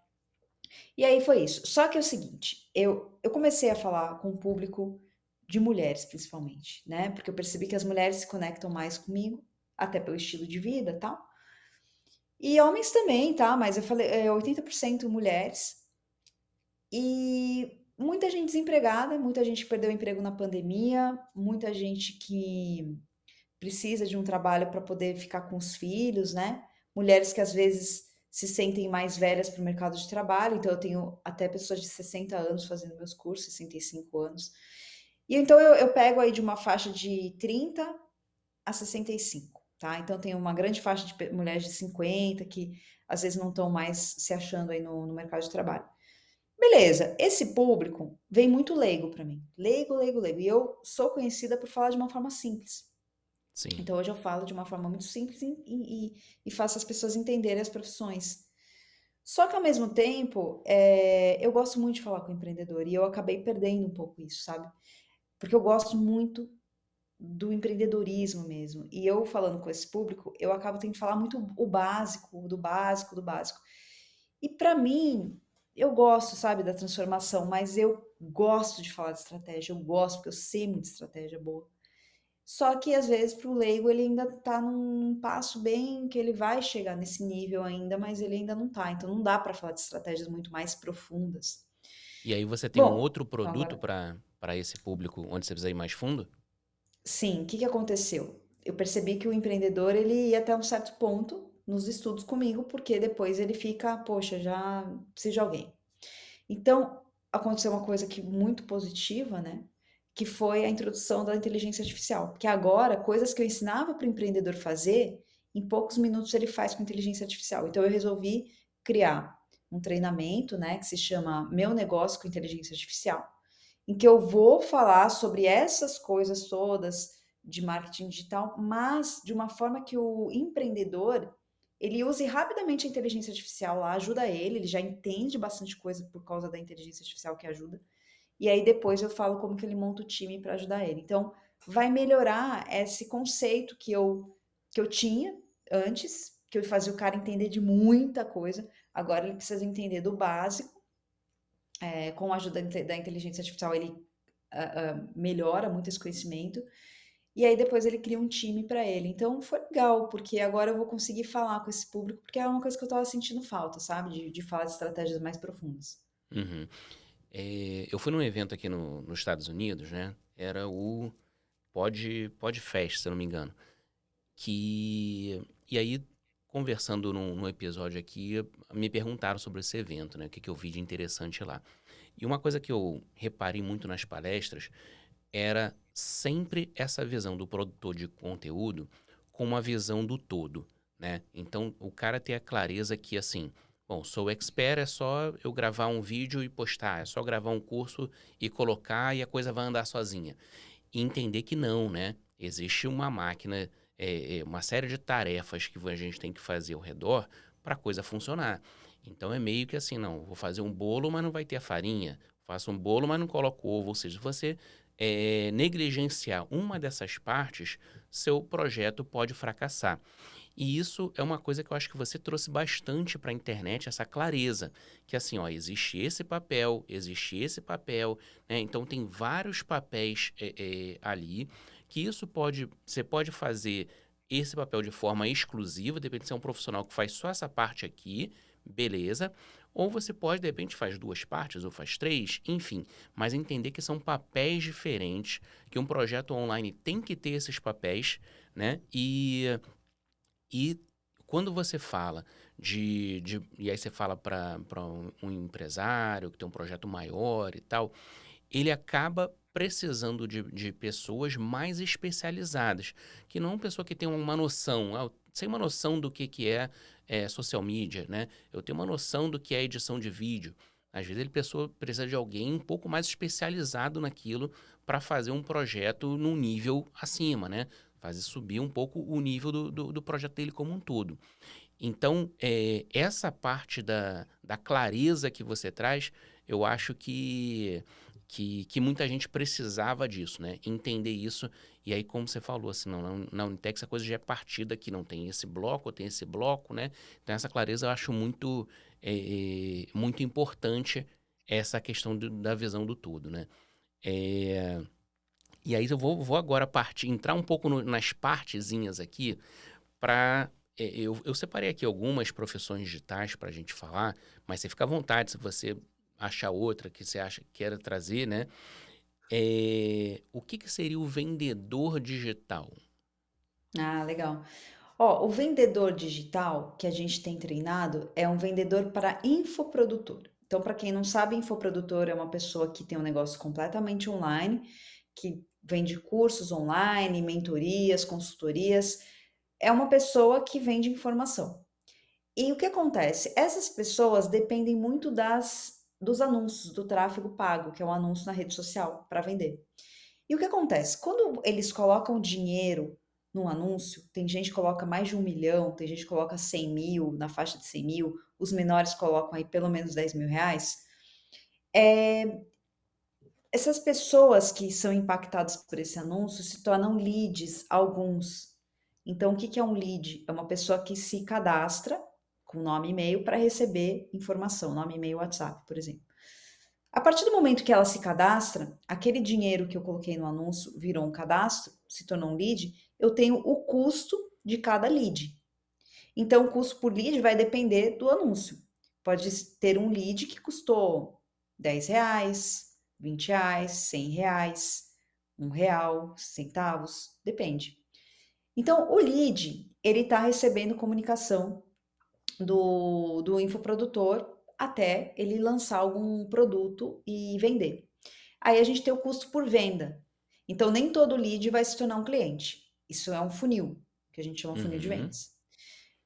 E aí foi isso. Só que é o seguinte, eu comecei a falar com o público de mulheres, principalmente, né? Porque eu percebi que as mulheres se conectam mais comigo, até pelo estilo de vida e tal. E homens também, tá? Mas eu falei, 80% mulheres. E muita gente desempregada, muita gente que perdeu o emprego na pandemia, muita gente que precisa de um trabalho para poder ficar com os filhos, né? Mulheres que às vezes se sentem mais velhas para o mercado de trabalho, então eu tenho até pessoas de 60 anos fazendo meus cursos, 65 anos. E então eu pego aí de uma faixa de 30 a 65, tá? Então tem uma grande faixa de mulheres de 50 que às vezes não estão mais se achando aí no mercado de trabalho. Beleza, esse público vem muito leigo para mim. Leigo, leigo, leigo. E eu sou conhecida por falar de uma forma simples. Sim. Então hoje eu falo de uma forma muito simples e faço as pessoas entenderem as profissões. Só que ao mesmo tempo, eu gosto muito de falar com o empreendedor e eu acabei perdendo um pouco isso, sabe? Porque eu gosto muito do empreendedorismo mesmo. E eu falando com esse público, eu acabo tendo que falar muito o básico, do básico, do básico. E para mim, eu gosto, sabe, da transformação, mas eu gosto de falar de estratégia, eu gosto, porque eu sei muito de estratégia boa. Só que às vezes para o leigo ele ainda tá num passo bem que ele vai chegar nesse nível ainda, mas ele ainda não tá. Então não dá para falar de estratégias muito mais profundas. E aí você tem um Bom, outro então produto agora para esse público onde você precisa ir mais fundo? sim, o que que aconteceu? Eu percebi que o empreendedor ele ia até um certo ponto nos estudos comigo, porque depois ele fica, poxa, já preciso de alguém. Então, aconteceu uma coisa que muito positiva, né, que foi a introdução da inteligência artificial, porque agora coisas que eu ensinava para o empreendedor fazer, em poucos minutos ele faz com inteligência artificial. Então eu resolvi criar um treinamento, né, que se chama Meu Negócio com Inteligência Artificial, em que eu vou falar sobre essas coisas todas de marketing digital, mas de uma forma que o empreendedor ele use rapidamente a inteligência artificial lá, ajuda ele já entende bastante coisa por causa da inteligência artificial que ajuda. E aí depois eu falo como que ele monta o time para ajudar ele. Então, vai melhorar esse conceito que eu tinha antes, que eu fazia o cara entender de muita coisa. Agora ele precisa entender do básico. Com a ajuda da inteligência artificial, ele melhora muito esse conhecimento. E aí depois ele cria um time para ele. Então foi legal, porque agora eu vou conseguir falar com esse público, porque é uma coisa que eu estava sentindo falta, sabe? De falar de estratégias mais profundas. Uhum. Eu fui num evento aqui nos Estados Unidos, né? Era o Podfest, se eu não me engano. E aí, conversando num episódio aqui, me perguntaram sobre esse evento, né? O que, que eu vi de interessante lá. E uma coisa que eu reparei muito nas palestras era sempre essa visão do produtor de conteúdo com uma visão do todo, né? Então, o cara ter a clareza que, assim, bom, sou expert, é só eu gravar um vídeo e postar, é só gravar um curso e colocar e a coisa vai andar sozinha. E entender que não, né? Existe uma máquina, uma série de tarefas que a gente tem que fazer ao redor para a coisa funcionar. Então é meio que assim, não, vou fazer um bolo, mas não vai ter a farinha. Faço um bolo, mas não coloco ovo. Ou seja, se você negligenciar uma dessas partes, seu projeto pode fracassar. E isso é uma coisa que eu acho que você trouxe bastante para a internet, essa clareza, que assim, ó, existe esse papel, né? Então tem vários papéis ali, que isso você pode fazer esse papel de forma exclusiva, depende se é um profissional que faz só essa parte aqui, beleza. Ou você pode, de repente, faz duas partes ou faz três, enfim, mas entender que são papéis diferentes, que um projeto online tem que ter esses papéis, né? E quando você fala e aí você fala para um empresário que tem um projeto maior e tal, ele acaba precisando de pessoas mais especializadas, que não é uma pessoa que tem uma noção, sem uma noção do que é social media, né? Eu tenho uma noção do que é edição de vídeo. Às vezes ele pessoa precisa de alguém um pouco mais especializado naquilo para fazer um projeto num nível acima, né? Fazer subir um pouco o nível do projeto dele como um todo. Então, essa parte da clareza que você traz, eu acho que muita gente precisava disso, né? Entender isso. E aí, como você falou, assim, não, na Unitex a coisa já é partida aqui, não tem esse bloco, tem esse bloco, né? Então, essa clareza eu acho muito importante, essa questão da visão do todo, né? É, e aí eu vou agora entrar um pouco nas partezinhas aqui para. Eu separei aqui algumas profissões digitais para a gente falar, mas você fica à vontade se você achar outra que você acha que queira trazer, né? O que seria o vendedor digital? Ah, legal. Ó, o vendedor digital que a gente tem treinado é um vendedor para infoprodutor. Então, para quem não sabe, infoprodutor é uma pessoa que tem um negócio completamente online, que vende cursos online, mentorias, consultorias. É uma pessoa que vende informação. E o que acontece? Essas pessoas dependem muito dos anúncios, do tráfego pago, que é um anúncio na rede social para vender. E o que acontece? Quando eles colocam dinheiro num anúncio, tem gente que coloca mais de 1 milhão, tem gente que coloca 100 mil, na faixa de 100 mil, os menores colocam aí pelo menos 10 mil reais. Essas pessoas que são impactadas por esse anúncio se tornam leads, alguns. Então, o que que é um lead? É uma pessoa que se cadastra com nome e e-mail para receber informação, nome, e-mail, WhatsApp, por exemplo. A partir do momento que ela se cadastra, aquele dinheiro que eu coloquei no anúncio virou um cadastro, se tornou um lead, eu tenho o custo de cada lead. Então, o custo por lead vai depender do anúncio. Pode ter um lead que custou R$ 10, R$ 20, R$ 100, R$ 1, centavos, depende. Então, o lead, ele está recebendo comunicação do infoprodutor até ele lançar algum produto e vender. Aí a gente tem o custo por venda. Então, nem todo lead vai se tornar um cliente. Isso é um funil, que a gente chama funil de Uhum, vendas.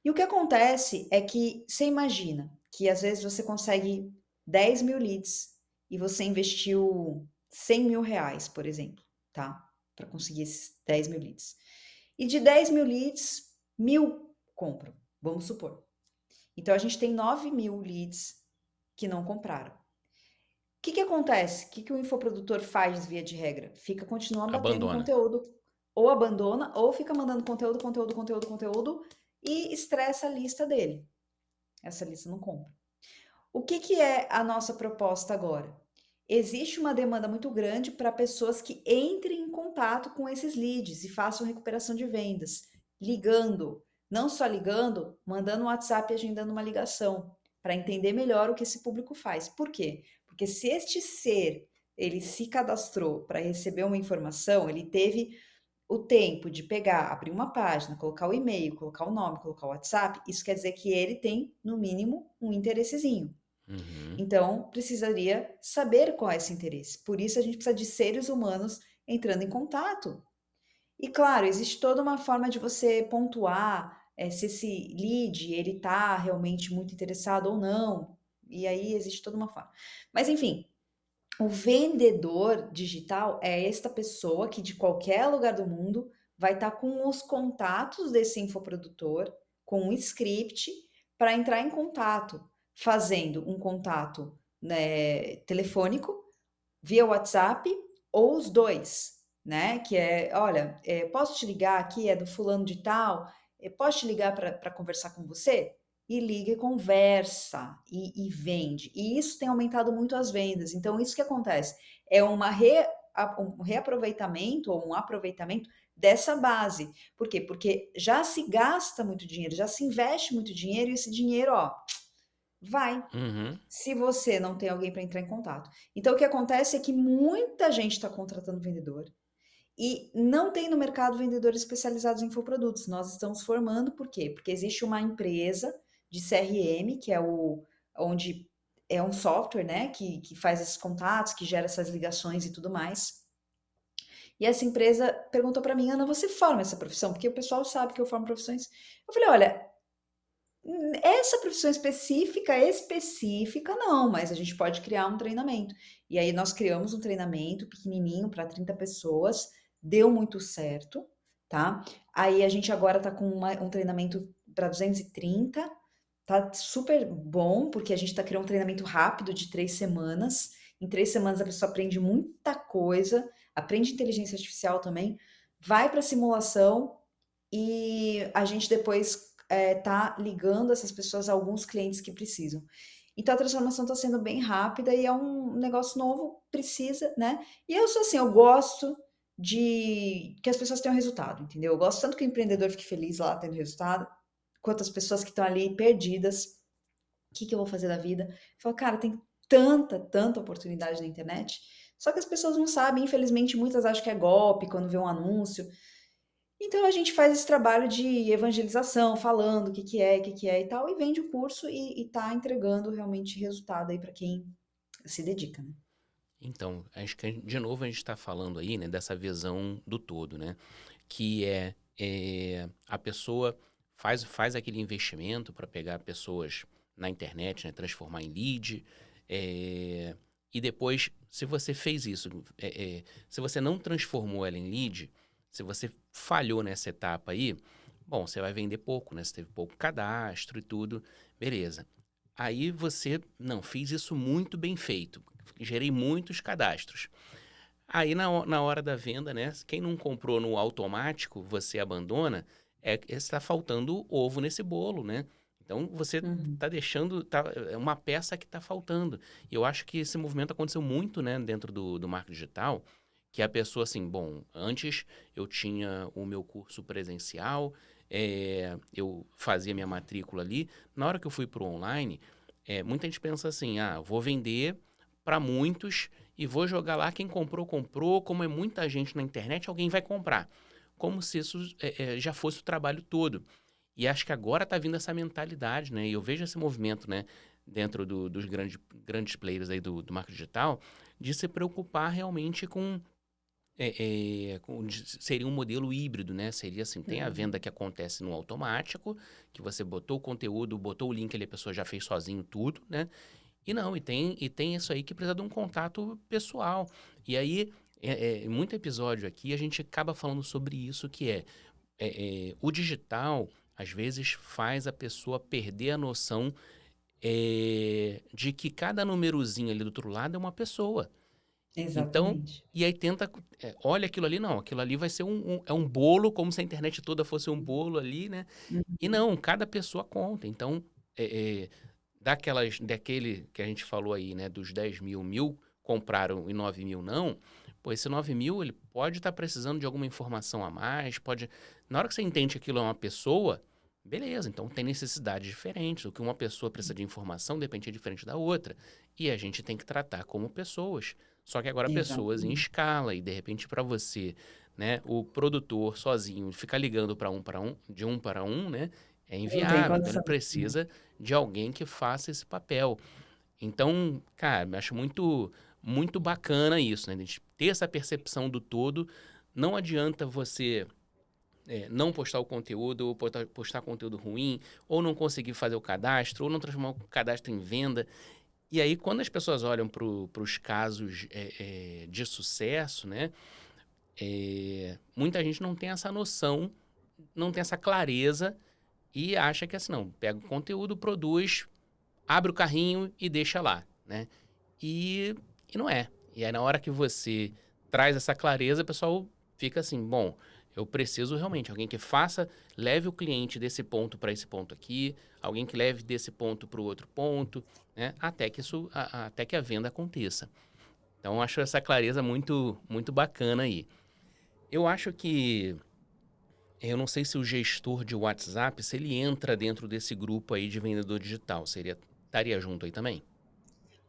E o que acontece é que você imagina que às vezes você consegue 10 mil leads e você investiu 100 mil reais, por exemplo, tá? Para conseguir esses 10 mil leads. E de 10 mil leads, 1.000 compram, vamos supor. Então, a gente tem 9 mil leads que não compraram. O que que acontece? O que que o infoprodutor faz via de regra? Continua batendo em abandona. conteúdo, ou abandona, ou fica mandando conteúdo e estressa a lista dele. Essa lista não compra. O que que é a nossa proposta agora? Existe uma demanda muito grande para pessoas que entrem em contato com esses leads e façam recuperação de vendas, ligando, não só ligando, mandando um WhatsApp e agendando uma ligação, para entender melhor o que esse público faz. Por quê? Porque se este ser, ele se cadastrou para receber uma informação, ele teve o tempo de pegar, abrir uma página, colocar o e-mail, colocar o nome, colocar o WhatsApp, isso quer dizer que ele tem, no mínimo, um interessezinho. Uhum. Então, precisaria saber qual é esse interesse. Por isso, a gente precisa de seres humanos entrando em contato. E, claro, existe toda uma forma de você pontuar se esse lead ele está realmente muito interessado ou não. E aí existe toda uma forma. Mas, enfim, o vendedor digital é esta pessoa que de qualquer lugar do mundo vai estar com os contatos desse infoprodutor, com um script para entrar em contato, fazendo um contato, né, telefônico, via WhatsApp ou os 2, né, que é: "Olha, posso te ligar aqui, é do fulano de tal, posso te ligar para conversar com você?". E liga e conversa, e vende. E isso tem aumentado muito as vendas, então isso que acontece, é um reaproveitamento ou um aproveitamento dessa base. Por quê? Porque já se gasta muito dinheiro, já se investe muito dinheiro e esse dinheiro, ó, vai, Uhum. se você não tem alguém para entrar em contato. Então o que acontece é que muita gente está contratando vendedor e não tem no mercado vendedores especializados em infoprodutos. Nós estamos formando, por quê? Porque existe uma empresa de CRM, que é o onde é um software, né, que faz esses contatos, que gera essas ligações e tudo mais. E essa empresa perguntou para mim: "Ana, você forma essa profissão?", porque o pessoal sabe que eu formo profissões. Eu falei: "Olha, essa profissão específica não, mas a gente pode criar um treinamento". E aí nós criamos um treinamento pequenininho para 30 pessoas, deu muito certo, tá. Aí a gente agora tá com um treinamento para 230, tá super bom, porque a gente tá criando um treinamento rápido de 3 semanas. Em 3 semanas a pessoa aprende muita coisa, aprende inteligência artificial também, vai para simulação e a gente depois, tá ligando essas pessoas a alguns clientes que precisam. Então a transformação está sendo bem rápida e é um negócio novo, precisa, né. E eu sou assim, eu gosto de que as pessoas tenham resultado, entendeu. Eu gosto tanto que o empreendedor fique feliz lá tendo resultado, quanto as pessoas que estão ali perdidas, o "Que que eu vou fazer da vida?". Eu falo: "Cara, tem tanta oportunidade na internet", só que as pessoas não sabem, infelizmente muitas acham que é golpe quando vê um anúncio. Então a gente faz esse trabalho de evangelização, falando o que que é e tal, e vende o curso e tá entregando realmente resultado aí para quem se dedica, né. Então, acho que de novo a gente está falando aí, né, dessa visão do todo, né? Que a pessoa faz aquele investimento para pegar pessoas na internet, né, transformar em lead, eh, e depois, se você fez isso, se você não transformou ela em lead, se você falhou nessa etapa aí, bom, você vai vender pouco, né? Você teve pouco cadastro e tudo, beleza. Aí você, não, fiz isso muito bem feito, gerei muitos cadastros. Aí na hora da venda, né, quem não comprou no automático, você abandona, está faltando ovo nesse bolo, né. Então você Uhum. está deixando é uma peça que está faltando. E eu acho que esse movimento aconteceu muito, né, dentro do marketing digital, que a pessoa assim, bom, antes eu tinha o meu curso presencial, eu fazia minha matrícula ali, na hora que eu fui para o online, muita gente pensa assim: "Ah, vou vender para muitos e vou jogar lá, quem comprou, comprou, como é muita gente na internet, alguém vai comprar". Como se isso, já fosse o trabalho todo. E acho que agora está vindo essa mentalidade, né, e eu vejo esse movimento, né, dentro dos grandes players aí do marketing digital, de se preocupar realmente seria um modelo híbrido, né, seria assim, tem a venda Uhum. que acontece no automático, que você botou o conteúdo, botou o link ali, a pessoa já fez sozinho tudo, né, e tem isso aí que precisa de um contato pessoal. E aí, muito episódio aqui, a gente acaba falando sobre isso, que o digital, às vezes, faz a pessoa perder a noção, de que cada numerozinho ali do outro lado é uma pessoa. Então, Exatamente. e aí tenta, olha aquilo ali, não, aquilo ali vai ser um bolo, como se a internet toda fosse um bolo ali, né? E Uhum. não, cada pessoa conta. Então, daquele que a gente falou aí, né, dos 10.000, 1.000 compraram e 9.000 não, pô, esse 9.000 ele pode estar precisando de alguma informação a mais, pode... Na hora que você entende que aquilo é uma pessoa, beleza, então tem necessidades diferentes. O que uma pessoa precisa de informação, de repente, é diferente da outra. E a gente tem que tratar como pessoas. Só que agora pessoas em Exatamente. escala e, de repente, para você, né, o produtor sozinho ficar ligando para um, de um para um, né, é Não tem inviável. Então ele condição. Né. precisa de alguém que faça esse papel. Então, cara, eu acho muito bacana isso, né? A gente ter essa percepção do todo. Não adianta você não postar o conteúdo, ou postar conteúdo ruim, ou não conseguir fazer o cadastro, ou não transformar o cadastro em venda. E aí, quando as pessoas olham para os casos de sucesso, né? Muita gente não tem essa noção, não tem essa clareza e acha que assim, não, pega o conteúdo, produz, abre o carrinho e deixa lá, né? E, e não é. E aí, na hora que você traz essa clareza, o pessoal fica assim, bom, eu preciso realmente alguém que faça, leve o cliente desse ponto para esse ponto aqui, alguém que leve desse ponto para o outro ponto, né? Até que até que a venda aconteça. Então, eu acho essa clareza muito, muito bacana aí. Eu acho que eu não sei se o gestor de WhatsApp, se ele entra dentro desse grupo aí de vendedor digital, estaria junto aí também?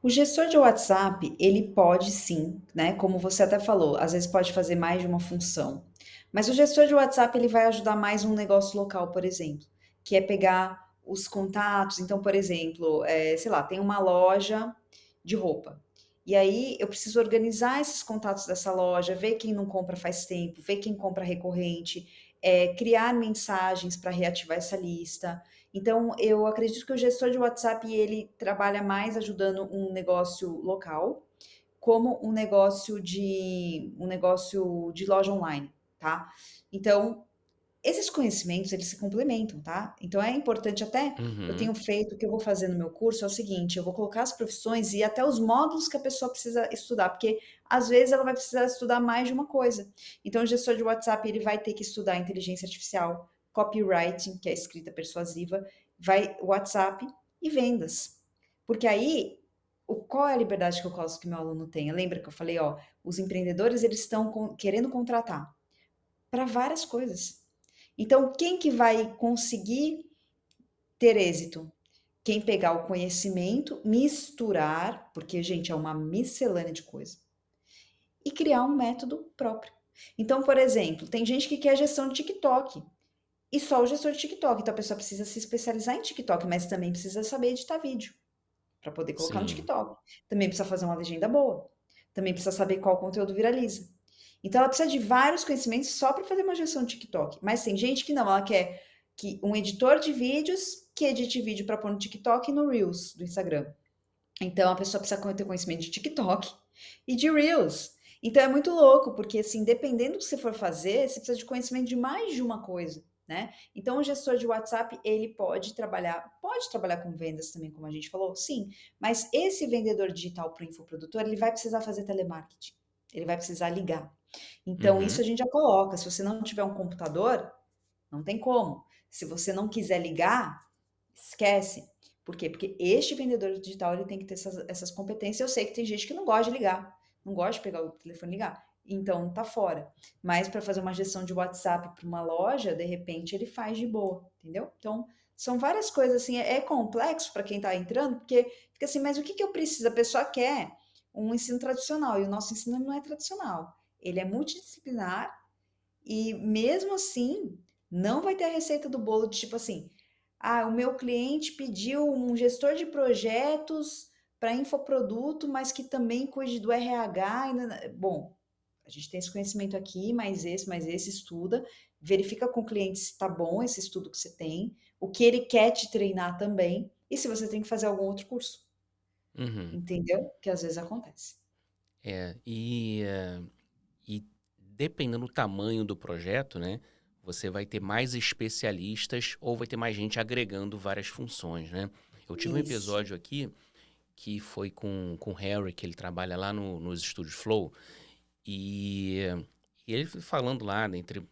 O gestor de WhatsApp, ele pode sim, né? Como você até falou, às vezes pode fazer mais de uma função. Mas o gestor de WhatsApp, ele vai ajudar mais um negócio local, por exemplo, que é pegar os contatos. Então, por exemplo, sei lá, tem uma loja de roupa. E aí eu preciso organizar esses contatos dessa loja, ver quem não compra faz tempo, ver quem compra recorrente, criar mensagens para reativar essa lista. Então, eu acredito que o gestor de WhatsApp, ele trabalha mais ajudando um negócio local, como um negócio de loja online, tá? Então, esses conhecimentos, eles se complementam, tá? Então é importante até, eu Uhum, tenho feito, o que eu vou fazer no meu curso é o seguinte, eu vou colocar as profissões e até os módulos que a pessoa precisa estudar, porque às vezes ela vai precisar estudar mais de uma coisa. Então o gestor de WhatsApp, ele vai ter que estudar inteligência artificial, copywriting, que é a escrita persuasiva, vai WhatsApp e vendas. Porque aí, qual é a liberdade que eu gosto que meu aluno tenha? Lembra que eu falei, ó, os empreendedores, eles estão querendo contratar para várias coisas. Então, quem que vai conseguir ter êxito? Quem pegar o conhecimento, misturar, porque, gente, é uma miscelânea de coisa, e criar um método próprio. Então, por exemplo, tem gente que quer gestão de TikTok, e só o gestor de TikTok. Então, a pessoa precisa se especializar em TikTok, mas também precisa saber editar vídeo para poder colocar no sim. TikTok. Também precisa fazer uma legenda boa. Também precisa saber qual conteúdo viraliza. Então ela precisa de vários conhecimentos só para fazer uma gestão de TikTok. Mas tem gente que não, ela quer que um editor de vídeos que edite vídeo para pôr no TikTok e no Reels do Instagram. Então a pessoa precisa ter conhecimento de TikTok e de Reels. Então é muito louco, porque assim, dependendo do que você for fazer, você precisa de conhecimento de mais de uma coisa, né? Então o gestor de WhatsApp, ele pode trabalhar com vendas também, como a gente falou, sim, mas esse vendedor digital para o infoprodutor, ele vai precisar fazer telemarketing. Ele vai precisar ligar. Então isso Uhum, a gente já coloca. Se você não tiver um computador, não tem como. Se você não quiser ligar, esquece. Por quê? Porque este vendedor digital, ele tem que ter essas competências. Eu sei que tem gente que não gosta de ligar, não gosta de pegar o telefone e ligar, então tá fora. Mas para fazer uma gestão de WhatsApp para uma loja, de repente ele faz de boa, entendeu? Então são várias coisas assim, é complexo para quem está entrando, porque fica assim, mas o que que eu preciso? A pessoa quer um ensino tradicional e o nosso ensino não é tradicional. Ele é multidisciplinar e mesmo assim, não vai ter a receita do bolo de tipo assim, ah, o meu cliente pediu um gestor de projetos para infoproduto, mas que também cuide do RH. Bom, a gente tem esse conhecimento aqui, mais esse, estuda, verifica com o cliente se está bom esse estudo que você tem, o que ele quer te treinar também, e se você tem que fazer algum outro curso, uhum. entendeu? Que às vezes acontece. É, e dependendo do tamanho do projeto, né? Você vai ter mais especialistas ou vai ter mais gente agregando várias funções, né? Eu tive um Isso. episódio aqui que foi com o Harry, que ele trabalha lá nos estúdios Flow, e, e ele foi falando lá, né, entre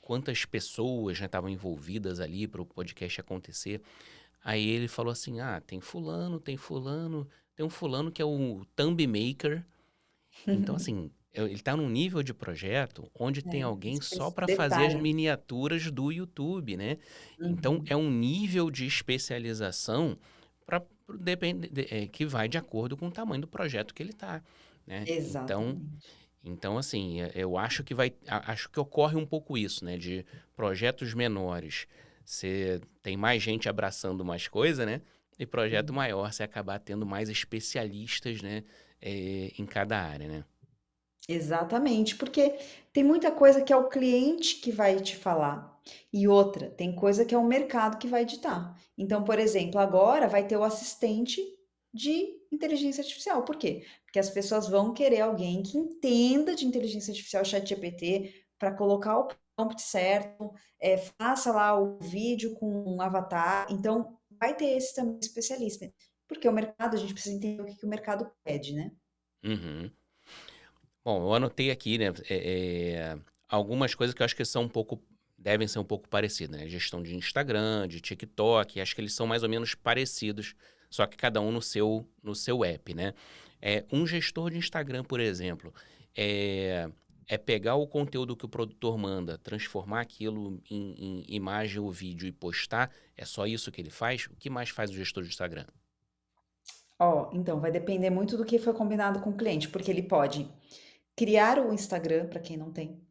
quantas pessoas, né, estavam envolvidas ali para o podcast acontecer. Aí ele falou assim: ah, tem um fulano que é o Thumb Maker. Então, assim, ele tá num nível de projeto onde tem alguém só para fazer as Detalhe. miniaturas do YouTube, né? Então, Uhum. é um nível de especialização para que vai de acordo com o tamanho do projeto que ele tá, né? Exatamente. Então assim, eu acho que acho que ocorre um pouco isso, né? De projetos menores, você tem mais gente abraçando mais coisa, né? E projeto Uhum. maior, você acabar tendo mais especialistas, né? Em cada área, né? Exatamente, porque tem muita coisa que é o cliente que vai te falar, e outra, tem coisa que é o mercado que vai ditar. Então, por exemplo, agora vai ter o assistente de inteligência artificial. Por quê? Porque as pessoas vão querer alguém que entenda de inteligência artificial, ChatGPT, para colocar o prompt certo, faça lá o vídeo com um avatar. Então, vai ter esse também especialista, porque o mercado, a gente precisa entender o que que o mercado pede, né. Uhum. Bom, eu anotei aqui, né, algumas coisas que eu acho que devem ser um pouco parecidas, né? Gestão de Instagram, de TikTok, acho que eles são mais ou menos parecidos, só que cada um no seu app, né? Um gestor de Instagram, por exemplo, é, é pegar o conteúdo que o produtor manda, transformar aquilo em imagem ou vídeo e postar. É só isso que ele faz? O que mais faz o gestor de Instagram? Ó, então vai depender muito do que foi combinado com o cliente, porque ele pode criar o Instagram, para quem não tem,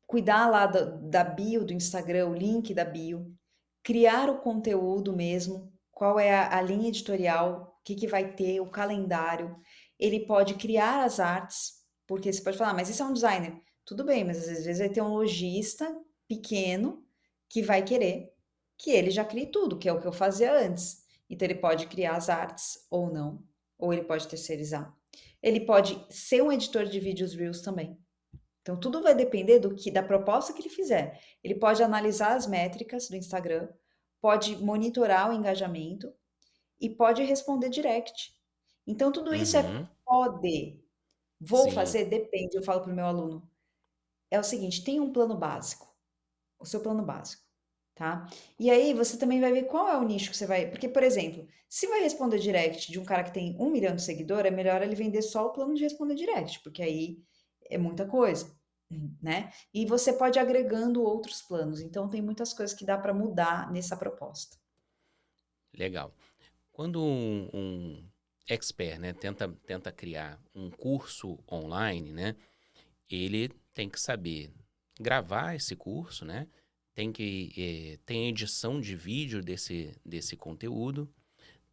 cuidar lá da bio do Instagram, o link da bio, criar o conteúdo mesmo, qual é a linha editorial, o que que vai ter, o calendário. Ele pode criar as artes, porque você pode falar: "Ah, mas isso é um designer". Tudo bem, mas às vezes vai ter um lojista pequeno que vai querer que ele já crie tudo, que é o que eu fazia antes. Então ele pode criar as artes ou não, ou ele pode terceirizar. Ele pode ser um editor de vídeos reels também. Então tudo vai depender da proposta que ele fizer. Ele pode analisar as métricas do Instagram, pode monitorar o engajamento e pode responder direct. Então tudo isso é Uhum, pode. Vou sim. fazer? Depende, eu falo para o meu aluno. É o seguinte, tem um plano básico, o seu plano básico, tá? E aí você também vai ver qual é o nicho que você vai, porque, por exemplo, se vai responder direct de um cara que tem 1 milhão de seguidor, é melhor ele vender só o plano de responder direct, porque aí é muita coisa, né? E você pode ir agregando outros planos, então tem muitas coisas que dá para mudar nessa proposta. Legal. Quando um expert, né, tenta criar um curso online, né, ele tem que saber gravar esse curso, né, tem edição de vídeo desse conteúdo,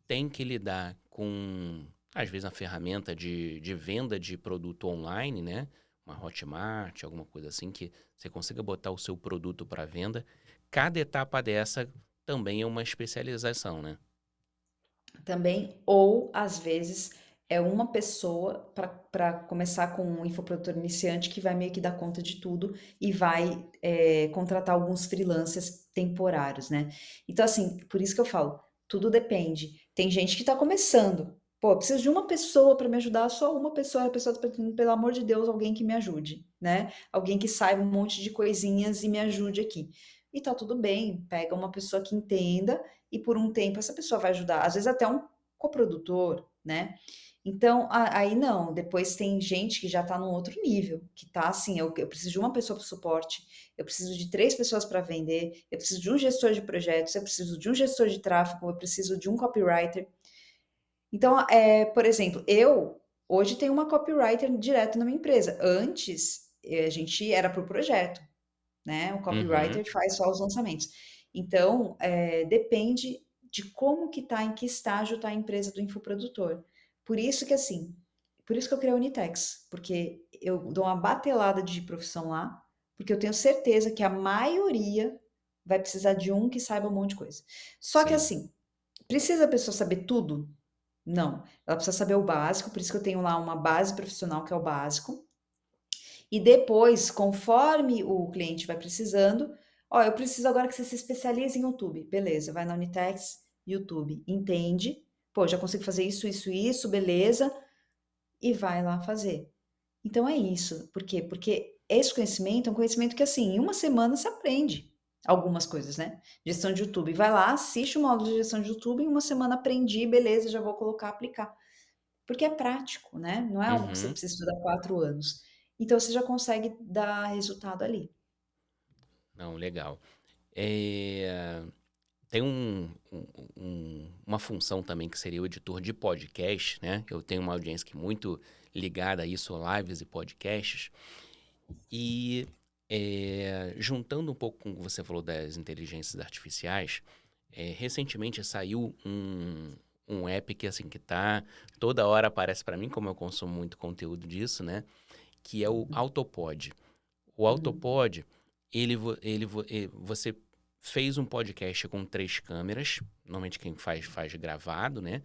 tem que lidar com, às vezes, a ferramenta de venda de produto online, né, uma Hotmart, alguma coisa assim, que você consiga botar o seu produto para venda. Cada etapa dessa também é uma especialização, né? Também, ou às vezes é uma pessoa para começar com um infoprodutor iniciante que vai meio que dar conta de tudo e vai contratar alguns freelancers temporários, né? Então, assim, por isso que eu falo, tudo depende. Tem gente que está começando. Pô, eu preciso de uma pessoa para me ajudar, só uma pessoa, a pessoa está pedindo, pelo amor de Deus, alguém que me ajude, né? Alguém que saiba um monte de coisinhas e me ajude aqui. E tá tudo bem, pega uma pessoa que entenda e por um tempo essa pessoa vai ajudar, às vezes até um coprodutor, né. Então, aí não, depois tem gente que já está num outro nível, que tá assim: "Eu preciso de uma pessoa para o suporte, eu preciso de 3 pessoas para vender, eu preciso de um gestor de projetos, eu preciso de um gestor de tráfego, eu preciso de um copywriter". Então, por exemplo, eu hoje tenho uma copywriter direto na minha empresa, antes, a gente era por projeto, né, o Uhum, copywriter faz só os lançamentos. Então, depende de como que tá, em que estágio está a empresa do infoprodutor. Por isso que assim, por isso que eu criei a Unitex, porque eu dou uma batelada de profissão lá, porque eu tenho certeza que a maioria vai precisar de um que saiba um monte de coisa. Só que sim. assim, precisa a pessoa saber tudo? Não, ela precisa saber o básico, por isso que eu tenho lá uma base profissional que é o básico, e depois, conforme o cliente vai precisando, ó, eu preciso agora que você se especialize em YouTube. Beleza, vai na Unitex, YouTube, entende? Pô, já consigo fazer isso, isso, isso, beleza, e vai lá fazer. Então é isso. Por quê? Porque esse conhecimento é um conhecimento que, assim, em uma semana você aprende algumas coisas, né? Gestão de YouTube. Vai lá, assiste o módulo de gestão de YouTube, em uma semana aprendi, beleza, já vou colocar, aplicar. Porque é prático, né, não é algo que você Uhum. precisa estudar 4 anos. Então você já consegue dar resultado ali. Não, legal. Eh, Tem uma função também que seria o editor de podcast, né? Eu tenho uma audiência que é muito ligada a isso, lives e podcasts. E juntando um pouco com o que você falou das inteligências artificiais, recentemente saiu um app que assim que tá toda hora aparece para mim, como eu consumo muito conteúdo disso, né? Que é o Autopod. O Uhum. Autopod, você fez um podcast com 3 câmeras, normalmente quem faz gravado, né?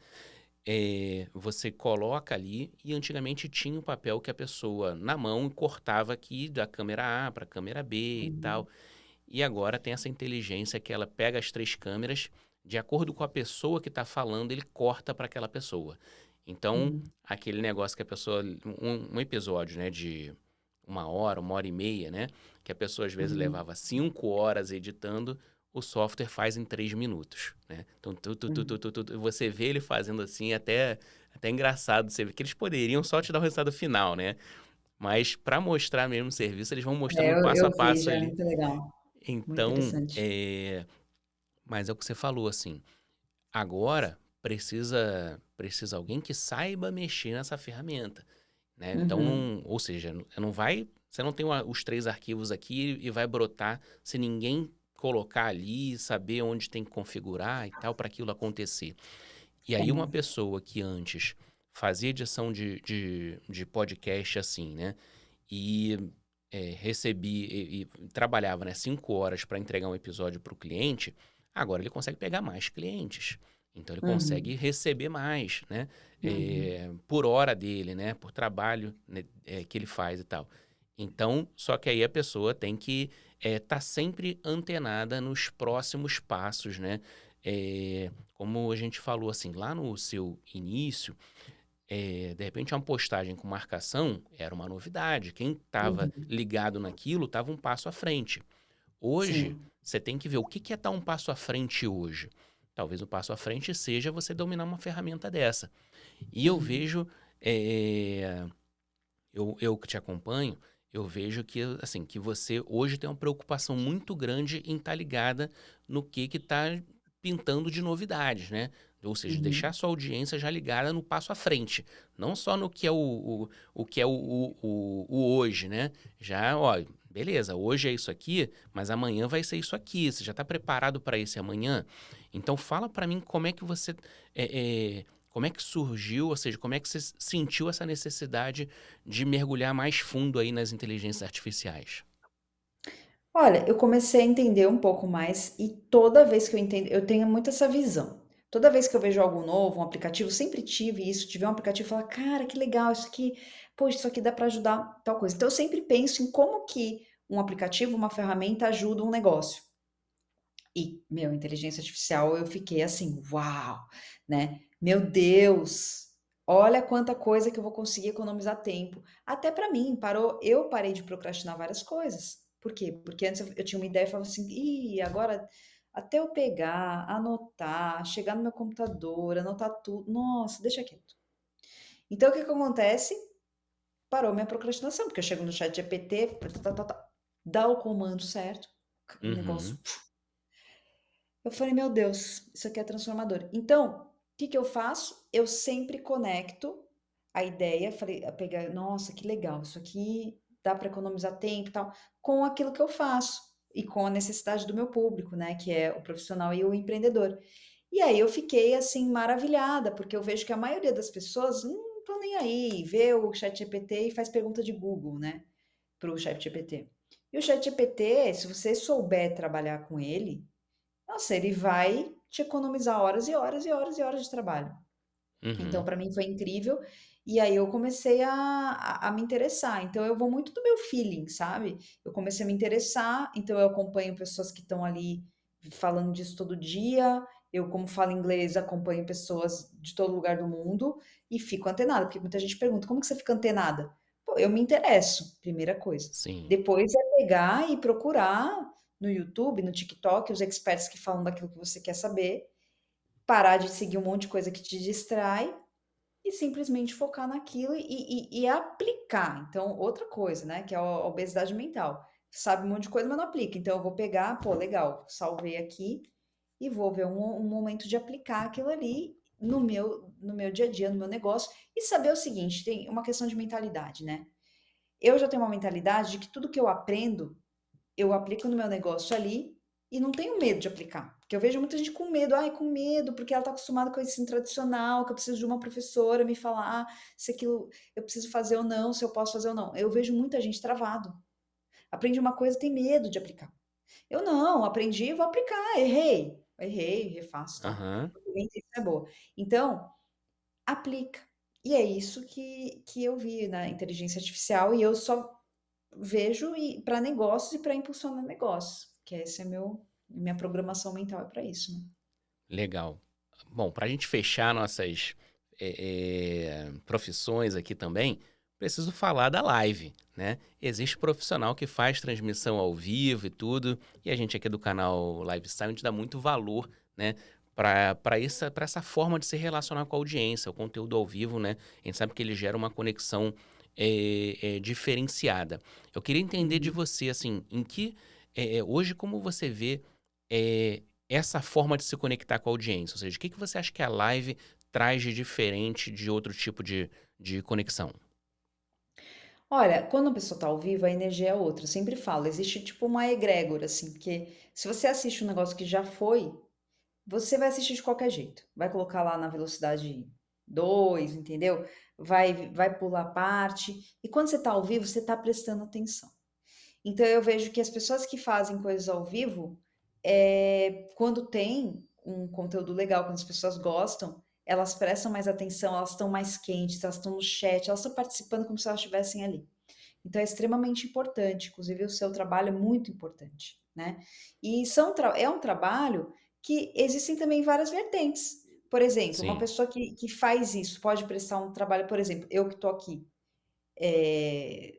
Você coloca ali e antigamente tinha um papel que a pessoa na mão cortava aqui da câmera A para a câmera B e Uhum. tal. e agora tem essa inteligência que ela pega as 3 câmeras, de acordo com a pessoa que está falando, ele corta para aquela pessoa. Então, Uhum. aquele negócio que a pessoa um episódio, né, de 1 hora e meia, né, que a pessoa às vezes Uhum. levava 5 horas editando, o software faz em 3 minutos, né. Então, Uhum. você vê ele fazendo assim, até engraçado, você vê que eles poderiam só te dar o resultado final, né, mas para mostrar mesmo o serviço, eles vão mostrando É, o passo a eu vi, passo já é ali. muito legal, muito Então, interessante. mas é o que você falou, assim, agora precisa alguém que saiba mexer nessa ferramenta, né. Então Uhum. ou seja, não vai você não tem os 3 arquivos aqui e vai brotar se ninguém colocar ali, saber onde tem que configurar e tal, para aquilo acontecer. E É. aí uma pessoa que antes fazia edição de podcast, assim, né, e, recebia e trabalhava, né, 5 horas para entregar um episódio para o cliente, agora ele consegue pegar mais clientes. Então ele consegue Uhum. receber mais, né, Uhum. por hora dele, né, por trabalho, né, que ele faz e tal. Então, só que aí a pessoa tem que, estar sempre antenada nos próximos passos, né. Como a gente falou, assim, lá no seu início, de repente uma postagem com marcação era uma novidade, quem estava Uhum. ligado naquilo estava um passo à frente. Hoje, Sim. você tem que ver o que que é estar um passo à frente hoje. Talvez o passo à frente seja você dominar uma ferramenta dessa. E eu Uhum. vejo, eu que te acompanho, eu vejo que, assim, que você hoje tem uma preocupação muito grande em estar ligada no que está pintando de novidades, né? Ou seja, deixar Uhum. sua audiência já ligada no passo à frente, não só no que é o que é o hoje, né? Já, ó, beleza, hoje é isso aqui, mas amanhã vai ser isso aqui. Você já está preparado para esse amanhã? Então fala para mim como é que você como é que surgiu, ou seja, como é que você sentiu essa necessidade de mergulhar mais fundo aí nas inteligências artificiais? Olha, eu comecei a entender um pouco mais e toda vez que eu entendo eu tenho muito essa visão. Toda vez que eu vejo algo novo, um aplicativo, sempre tive isso, tive um aplicativo e falar: "Cara, que legal isso aqui, poxa, isso aqui dá para ajudar tal coisa". Então eu sempre penso em como que um aplicativo, uma ferramenta ajuda um negócio. E, meu, inteligência artificial eu fiquei assim: "Uau!", né. Meu Deus, olha quanta coisa que eu vou conseguir economizar tempo. Até para mim, eu parei de procrastinar várias coisas. Por quê? Porque antes eu tinha uma ideia e falava assim: "Ih, agora até eu pegar, anotar, chegar no meu computador, anotar tudo, nossa, deixa quieto". Então o que que acontece? Parou minha procrastinação, porque eu chego no ChatGPT, tá, dá o comando certo, o negócio. Uhum, Eu falei: "Meu Deus, isso aqui é transformador". Então, o que que eu faço? Eu sempre conecto a ideia, falei pegar "Nossa, que legal, isso aqui dá para economizar tempo e tal", com aquilo que eu faço e com a necessidade do meu público, né, que é o profissional e o empreendedor. E aí eu fiquei, assim, maravilhada, porque eu vejo que a maioria das pessoas não estão nem aí, vê o ChatGPT e faz pergunta de Google, né, para o ChatGPT. E o ChatGPT, se você souber trabalhar com ele, nossa, ele vai te economizar horas e horas e horas e horas de trabalho. Então, uhum, para mim foi incrível, e aí eu comecei a me interessar. Então eu vou muito do meu feeling, sabe. Eu comecei a me interessar, então eu acompanho pessoas que estão ali falando disso todo dia. Eu, como falo inglês, acompanho pessoas de todo lugar do mundo e fico antenada, porque muita gente pergunta: "Como que você fica antenada?". Pô, eu me interesso, primeira coisa. sim. Depois é pegar e procurar no YouTube, no TikTok, os experts que falam daquilo que você quer saber, parar de seguir um monte de coisa que te distrai e simplesmente focar naquilo e aplicar. Então, outra coisa, né, que é a obesidade mental. Sabe um monte de coisa, mas não aplica. Então eu vou pegar, pô, legal, salvei aqui e vou ver um momento de aplicar aquilo ali no meu dia a dia, no meu negócio e saber o seguinte, tem uma questão de mentalidade, né. Eu já tenho uma mentalidade de que tudo que eu aplico no meu negócio ali e não tenho medo de aplicar, porque eu vejo muita gente com medo, "Ai, com medo, porque ela está acostumada com o ensino tradicional, que eu preciso de uma professora me falar se aquilo eu preciso fazer ou não, se eu posso fazer ou não". Eu vejo muita gente travado. Aprende uma coisa, tem medo de aplicar. Eu não, aprendi, vou aplicar, errei, refaço, tal. Aham. Inteligência é boa. Então, aplica. E é isso que eu vi na inteligência artificial e eu só vejo para negócios e para impulsionar negócios. porque esse é minha programação mental é para isso, né? Legal. Bom, para a gente fechar nossas profissões aqui também, preciso falar da live, né? Existe profissional que faz transmissão ao vivo e tudo, e a gente aqui do canal Lifestyle, a gente dá muito valor, né? Para essa forma de se relacionar com a audiência, o conteúdo ao vivo, né? A gente sabe que ele gera uma conexão diferenciada. Eu queria entender de Uhum. você, assim, hoje como você vê eh, essa forma de se conectar com a audiência? Ou seja, o que que você acha que a live traz de diferente de outro tipo de conexão? Olha, quando a pessoa tá ao vivo, a energia é outra. Eu sempre falo, existe tipo uma egrégora, assim, porque se você assiste um negócio que já foi, você vai assistir de qualquer jeito. Vai colocar lá na velocidade 2, entendeu? Vai pular parte. E quando você tá ao vivo, você tá prestando atenção. Então eu vejo que as pessoas que fazem coisas ao vivo, quando tem um conteúdo legal, quando as pessoas gostam, elas prestam mais atenção, elas estão mais quentes, elas estão no chat, elas estão participando como se elas estivessem ali. Então é extremamente importante, inclusive o seu trabalho é muito importante, né. E é um trabalho que existem também várias vertentes. Por exemplo, uma Sim. pessoa que faz isso pode prestar um trabalho, por exemplo, eu que estou aqui, eh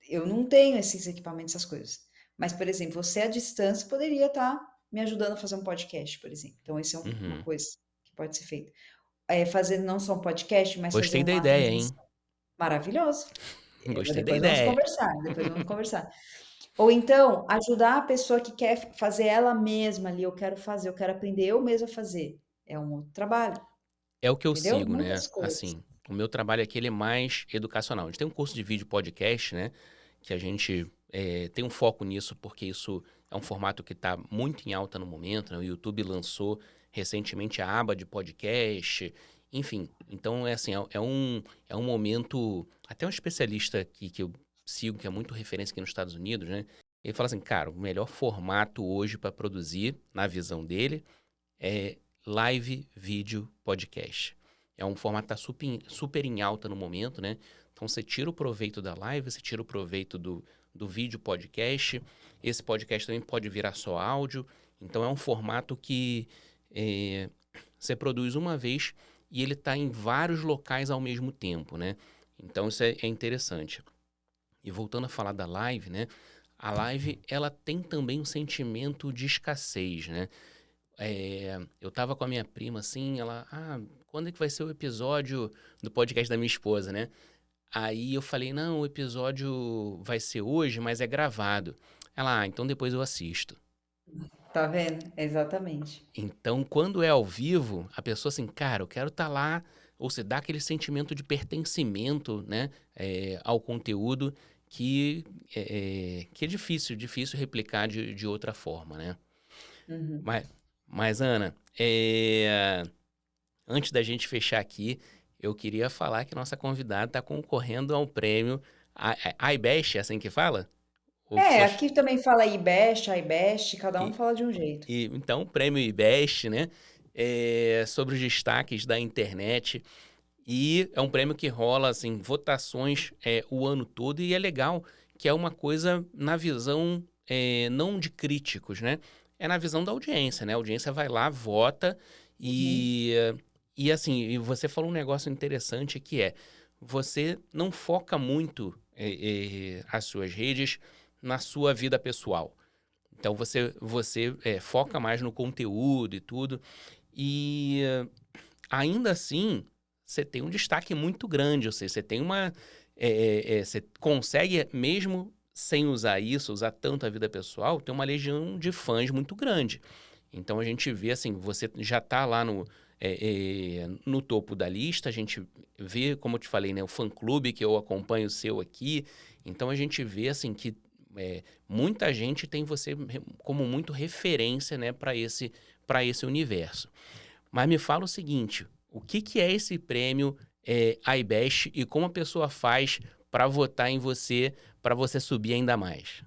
eu não tenho esses equipamentos, essas coisas. Mas, por exemplo, você à distância poderia estar me ajudando a fazer um podcast, por exemplo. Então, esse é uma Uhum. coisa que pode ser feita. Fazer não só um podcast, mas fazer Gostei da uma ideia, hein? transmissão. Maravilhoso. Gostei da Depois vamos ideia. conversar, depois vamos conversar. Ou então, ajudar a pessoa que quer fazer ela mesma ali, eu quero fazer, eu quero aprender eu mesma a fazer. É um outro trabalho, É o que eu entendeu? sigo, né? Muitas coisas. Assim, o meu trabalho aqui ele é mais educacional. A gente tem um curso de vídeo podcast, né? Que a gente tem um foco nisso, porque isso é um formato que está muito em alta no momento, né? O YouTube lançou recentemente a aba de podcast, enfim. Então, é assim, é um momento. Até um especialista que eu sigo, que é muito referência aqui nos Estados Unidos, né? Ele fala assim, cara, o melhor formato hoje para produzir, na visão dele, é live, vídeo, podcast. É um formato que está super em alta no momento, né? Então você tira o proveito da live, você tira o proveito do vídeo podcast. Esse podcast também pode virar só áudio. Então é um formato que é, você produz uma vez e ele está em vários locais ao mesmo tempo, né? Então isso é interessante. E voltando a falar da live, né? A live ela tem também um sentimento de escassez, né? Eu tava com a minha prima, assim, ela, quando é que vai ser o episódio do podcast da minha esposa, né? Aí eu falei, não, o episódio vai ser hoje, mas é gravado. Ela, então depois eu assisto. Tá vendo? Exatamente. Então, quando é ao vivo, a pessoa assim, cara, eu quero estar lá, ou se dá aquele sentimento de pertencimento, né, ao conteúdo que é difícil replicar de outra forma, né? Uhum. Mas, mas Ana, antes da gente fechar aqui, eu queria falar que nossa convidada está concorrendo ao prêmio iBest, é assim que fala? Ou É, só aqui também fala IBEST, iBest, cada um e, fala de um jeito. então o prêmio iBest, né? Sobre os destaques da internet. E é um prêmio que rola assim, votações o ano todo, e é legal que é uma coisa na visão não de críticos, né? É na visão da audiência, né? A audiência vai lá, vota Uhum, e assim, e você falou um negócio interessante que você não foca muito as suas redes na sua vida pessoal. Então você foca mais no conteúdo e tudo. E ainda assim, você tem um destaque muito grande, ou seja, você tem você consegue, mesmo sem usar isso, usar tanto a vida pessoal, ter uma legião de fãs muito grande. Então a gente vê assim, você já está lá no topo da lista, a gente vê, como eu te falei, né, o fã-clube que eu acompanho o seu aqui, então a gente vê assim que muita gente tem você como muito referência, né, para esse universo. Mas me fala o seguinte, o que que é esse prêmio iBest e como a pessoa faz para votar em você, para você subir ainda mais?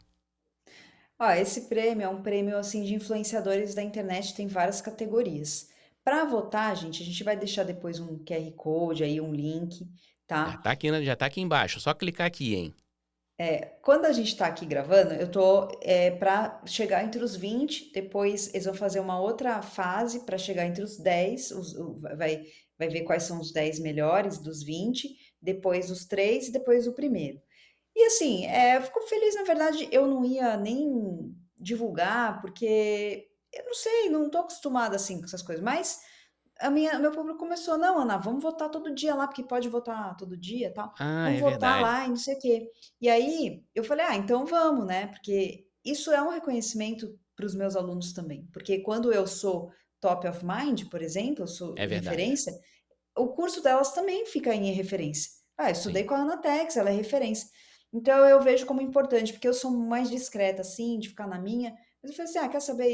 ó, esse prêmio é um prêmio, assim, de influenciadores da internet, tem várias categorias. Para votar, gente, a gente vai deixar depois um QR Code aí, um link, Já tá? tá aqui, já tá aqui embaixo, só clicar aqui, hein? Quando a gente está aqui gravando, eu tô para chegar entre os 20, depois eles vão fazer uma outra fase para chegar entre os 10, vai ver quais são os 10 melhores dos 20, depois os 3 e depois o primeiro. E assim, eu fico feliz, na verdade, eu não ia nem divulgar, porque eu não sei, não tô acostumada assim com essas coisas, mas o meu público começou, não, Ana, vamos votar todo dia lá, porque pode votar todo dia, e tal. Ah, Vamos é votar verdade. lá e não sei o quê. E aí eu falei, então vamos, né? Porque isso é um reconhecimento para os meus alunos também. Porque quando eu sou top of mind, por exemplo, eu sou É verdade. referência, o curso delas também fica em referência. Eu estudei Sim. com a Ana Tex, ela é referência. Então eu vejo como importante, porque eu sou mais discreta, assim, de ficar na minha. Mas eu falei assim, quer saber?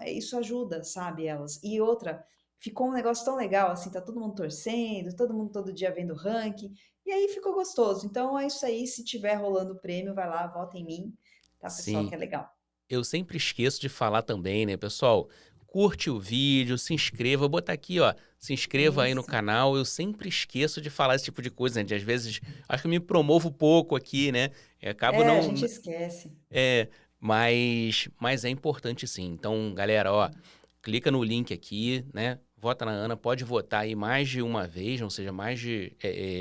Isso ajuda, sabe, elas. E outra, ficou um negócio tão legal, assim, tá todo mundo torcendo, todo mundo todo dia vendo o ranking. E aí ficou gostoso. Então é isso aí, se tiver rolando o prêmio, vai lá, vota em mim, tá, pessoal, que Sim. é legal. Eu sempre esqueço de falar também, né, pessoal? Curte o vídeo, se inscreva. Vou botar aqui, ó. Se inscreva aí no Isso. canal. Eu sempre esqueço de falar esse tipo de coisa, né? De, às vezes, acho que eu me promovo pouco aqui, né? Acabo A não. gente esquece. É, mas é importante sim. Então, galera, ó, clica no link aqui, né? Vota na Ana, pode votar aí mais de uma vez, ou seja, mais de,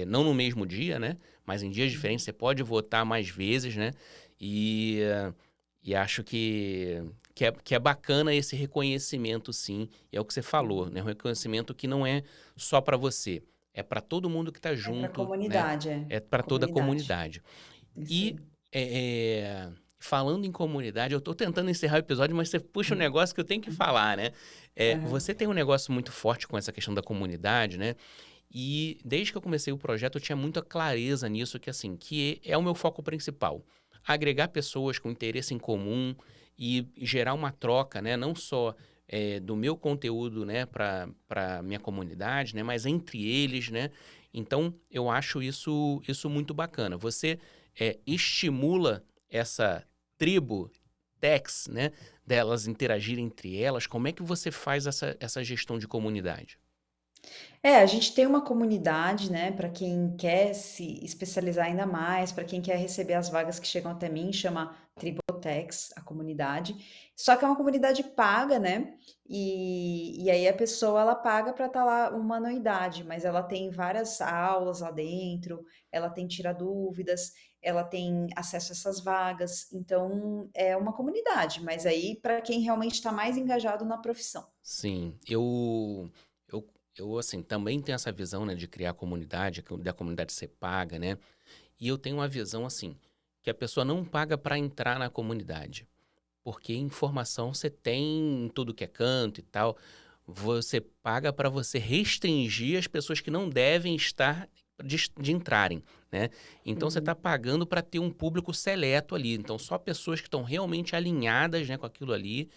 não no mesmo dia, né? Mas em dias diferentes, você pode votar mais vezes, né? E, e acho que é bacana esse reconhecimento, sim. E é o que você falou, né? Um reconhecimento que não é só para você, é para todo mundo que tá É para a junto, né? comunidade, É para toda a comunidade. comunidade. Isso E aí. falando em comunidade, eu tô tentando encerrar o episódio, mas você puxa um negócio que eu tenho que falar, né? Aham. Você tem um negócio muito forte com essa questão da comunidade, né? E desde que eu comecei o projeto, eu tinha muita clareza nisso, que assim, que é o meu foco principal. Agregar pessoas com interesse em comum e gerar uma troca, né? Não só do meu conteúdo, né, para minha comunidade, né, mas entre eles, né? Então, eu acho isso muito bacana. Você estimula essa tribo Tex, né, delas interagirem entre elas. Como é que você faz essa gestão de comunidade? A gente tem uma comunidade, né, para quem quer se especializar ainda mais, para quem quer receber as vagas que chegam até mim, chama Tribotex, a comunidade. Só que é uma comunidade paga, né? E aí a pessoa ela paga para estar lá uma anuidade, mas ela tem várias aulas lá dentro, ela tem tira dúvidas, ela tem acesso a essas vagas. Então é uma comunidade, mas aí para quem realmente está mais engajado na profissão. Sim, eu assim, também tenho essa visão, né, de criar comunidade, da comunidade ser paga, né? E eu tenho uma visão assim, que a pessoa não paga para entrar na comunidade, porque informação você tem em tudo que é canto e tal. Você paga para você restringir as pessoas que não devem estar de entrarem, né? Então você está Uhum. pagando para ter um público seleto ali. Então só pessoas que estão realmente alinhadas, né, com aquilo ali.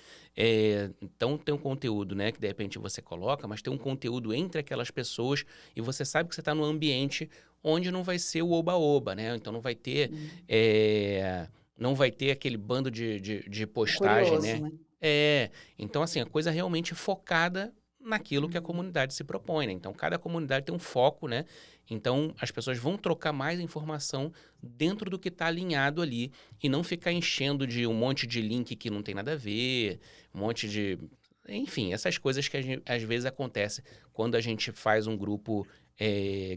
Então tem um conteúdo, né, que de repente você coloca, mas tem um conteúdo entre aquelas pessoas e você sabe que você está num ambiente onde não vai ser o oba-oba, né? Então não vai ter aquele bando de O postagem, curioso, né? né? Então, assim, a coisa realmente focada naquilo que a Uhum. comunidade se propõe, né? Então, cada comunidade tem um foco, né? Então, as pessoas vão trocar mais informação dentro do que está alinhado ali e não ficar enchendo de um monte de link que não tem nada a ver, um monte de... Enfim, essas coisas que às vezes acontecem quando a gente faz um grupo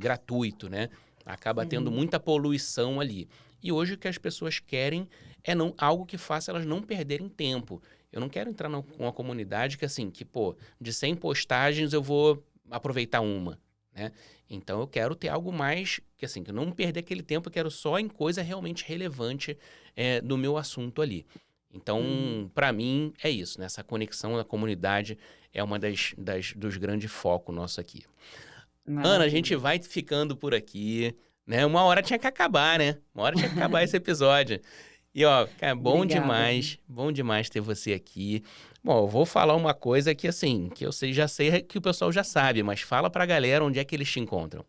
gratuito, né? Acaba tendo Uhum. muita poluição ali. E hoje o que as pessoas querem é algo que faça elas não perderem tempo. Eu não quero entrar numa comunidade que, assim, que, pô, de 100 postagens eu vou aproveitar uma, né? Então eu quero ter algo mais, que assim, que eu não perder aquele tempo, eu quero só em coisa realmente relevante do meu assunto ali. Uhum. Então, para mim, é isso, né? Essa conexão da comunidade é uma dos grandes focos nossos aqui. Ana, a gente Maravilha. vai ficando por aqui, né? Uma hora tinha que acabar, né? Uma hora tinha que acabar esse episódio. E ó, cara, Obrigada, viu? bom demais ter você aqui. Bom, eu vou falar uma coisa que assim, que eu sei, já sei que o pessoal já sabe, mas fala pra galera onde é que eles te encontram.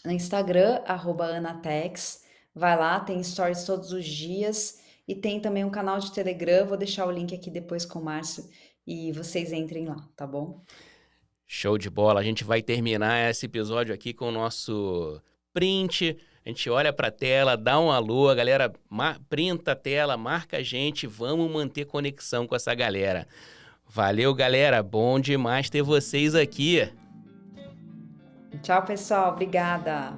No Instagram, @anatex. Vai lá, tem stories todos os dias. E tem também um canal de Telegram. Vou deixar o link aqui depois com o Márcio e vocês entrem lá, tá bom? Show de bola. A gente vai terminar esse episódio aqui com o nosso print. A gente olha para a tela, dá um alô, a galera printa a tela, marca a gente, vamos manter conexão com essa galera. Valeu, galera. Bom demais ter vocês aqui. Tchau, pessoal. Obrigada.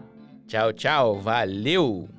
Tchau, tchau. Valeu.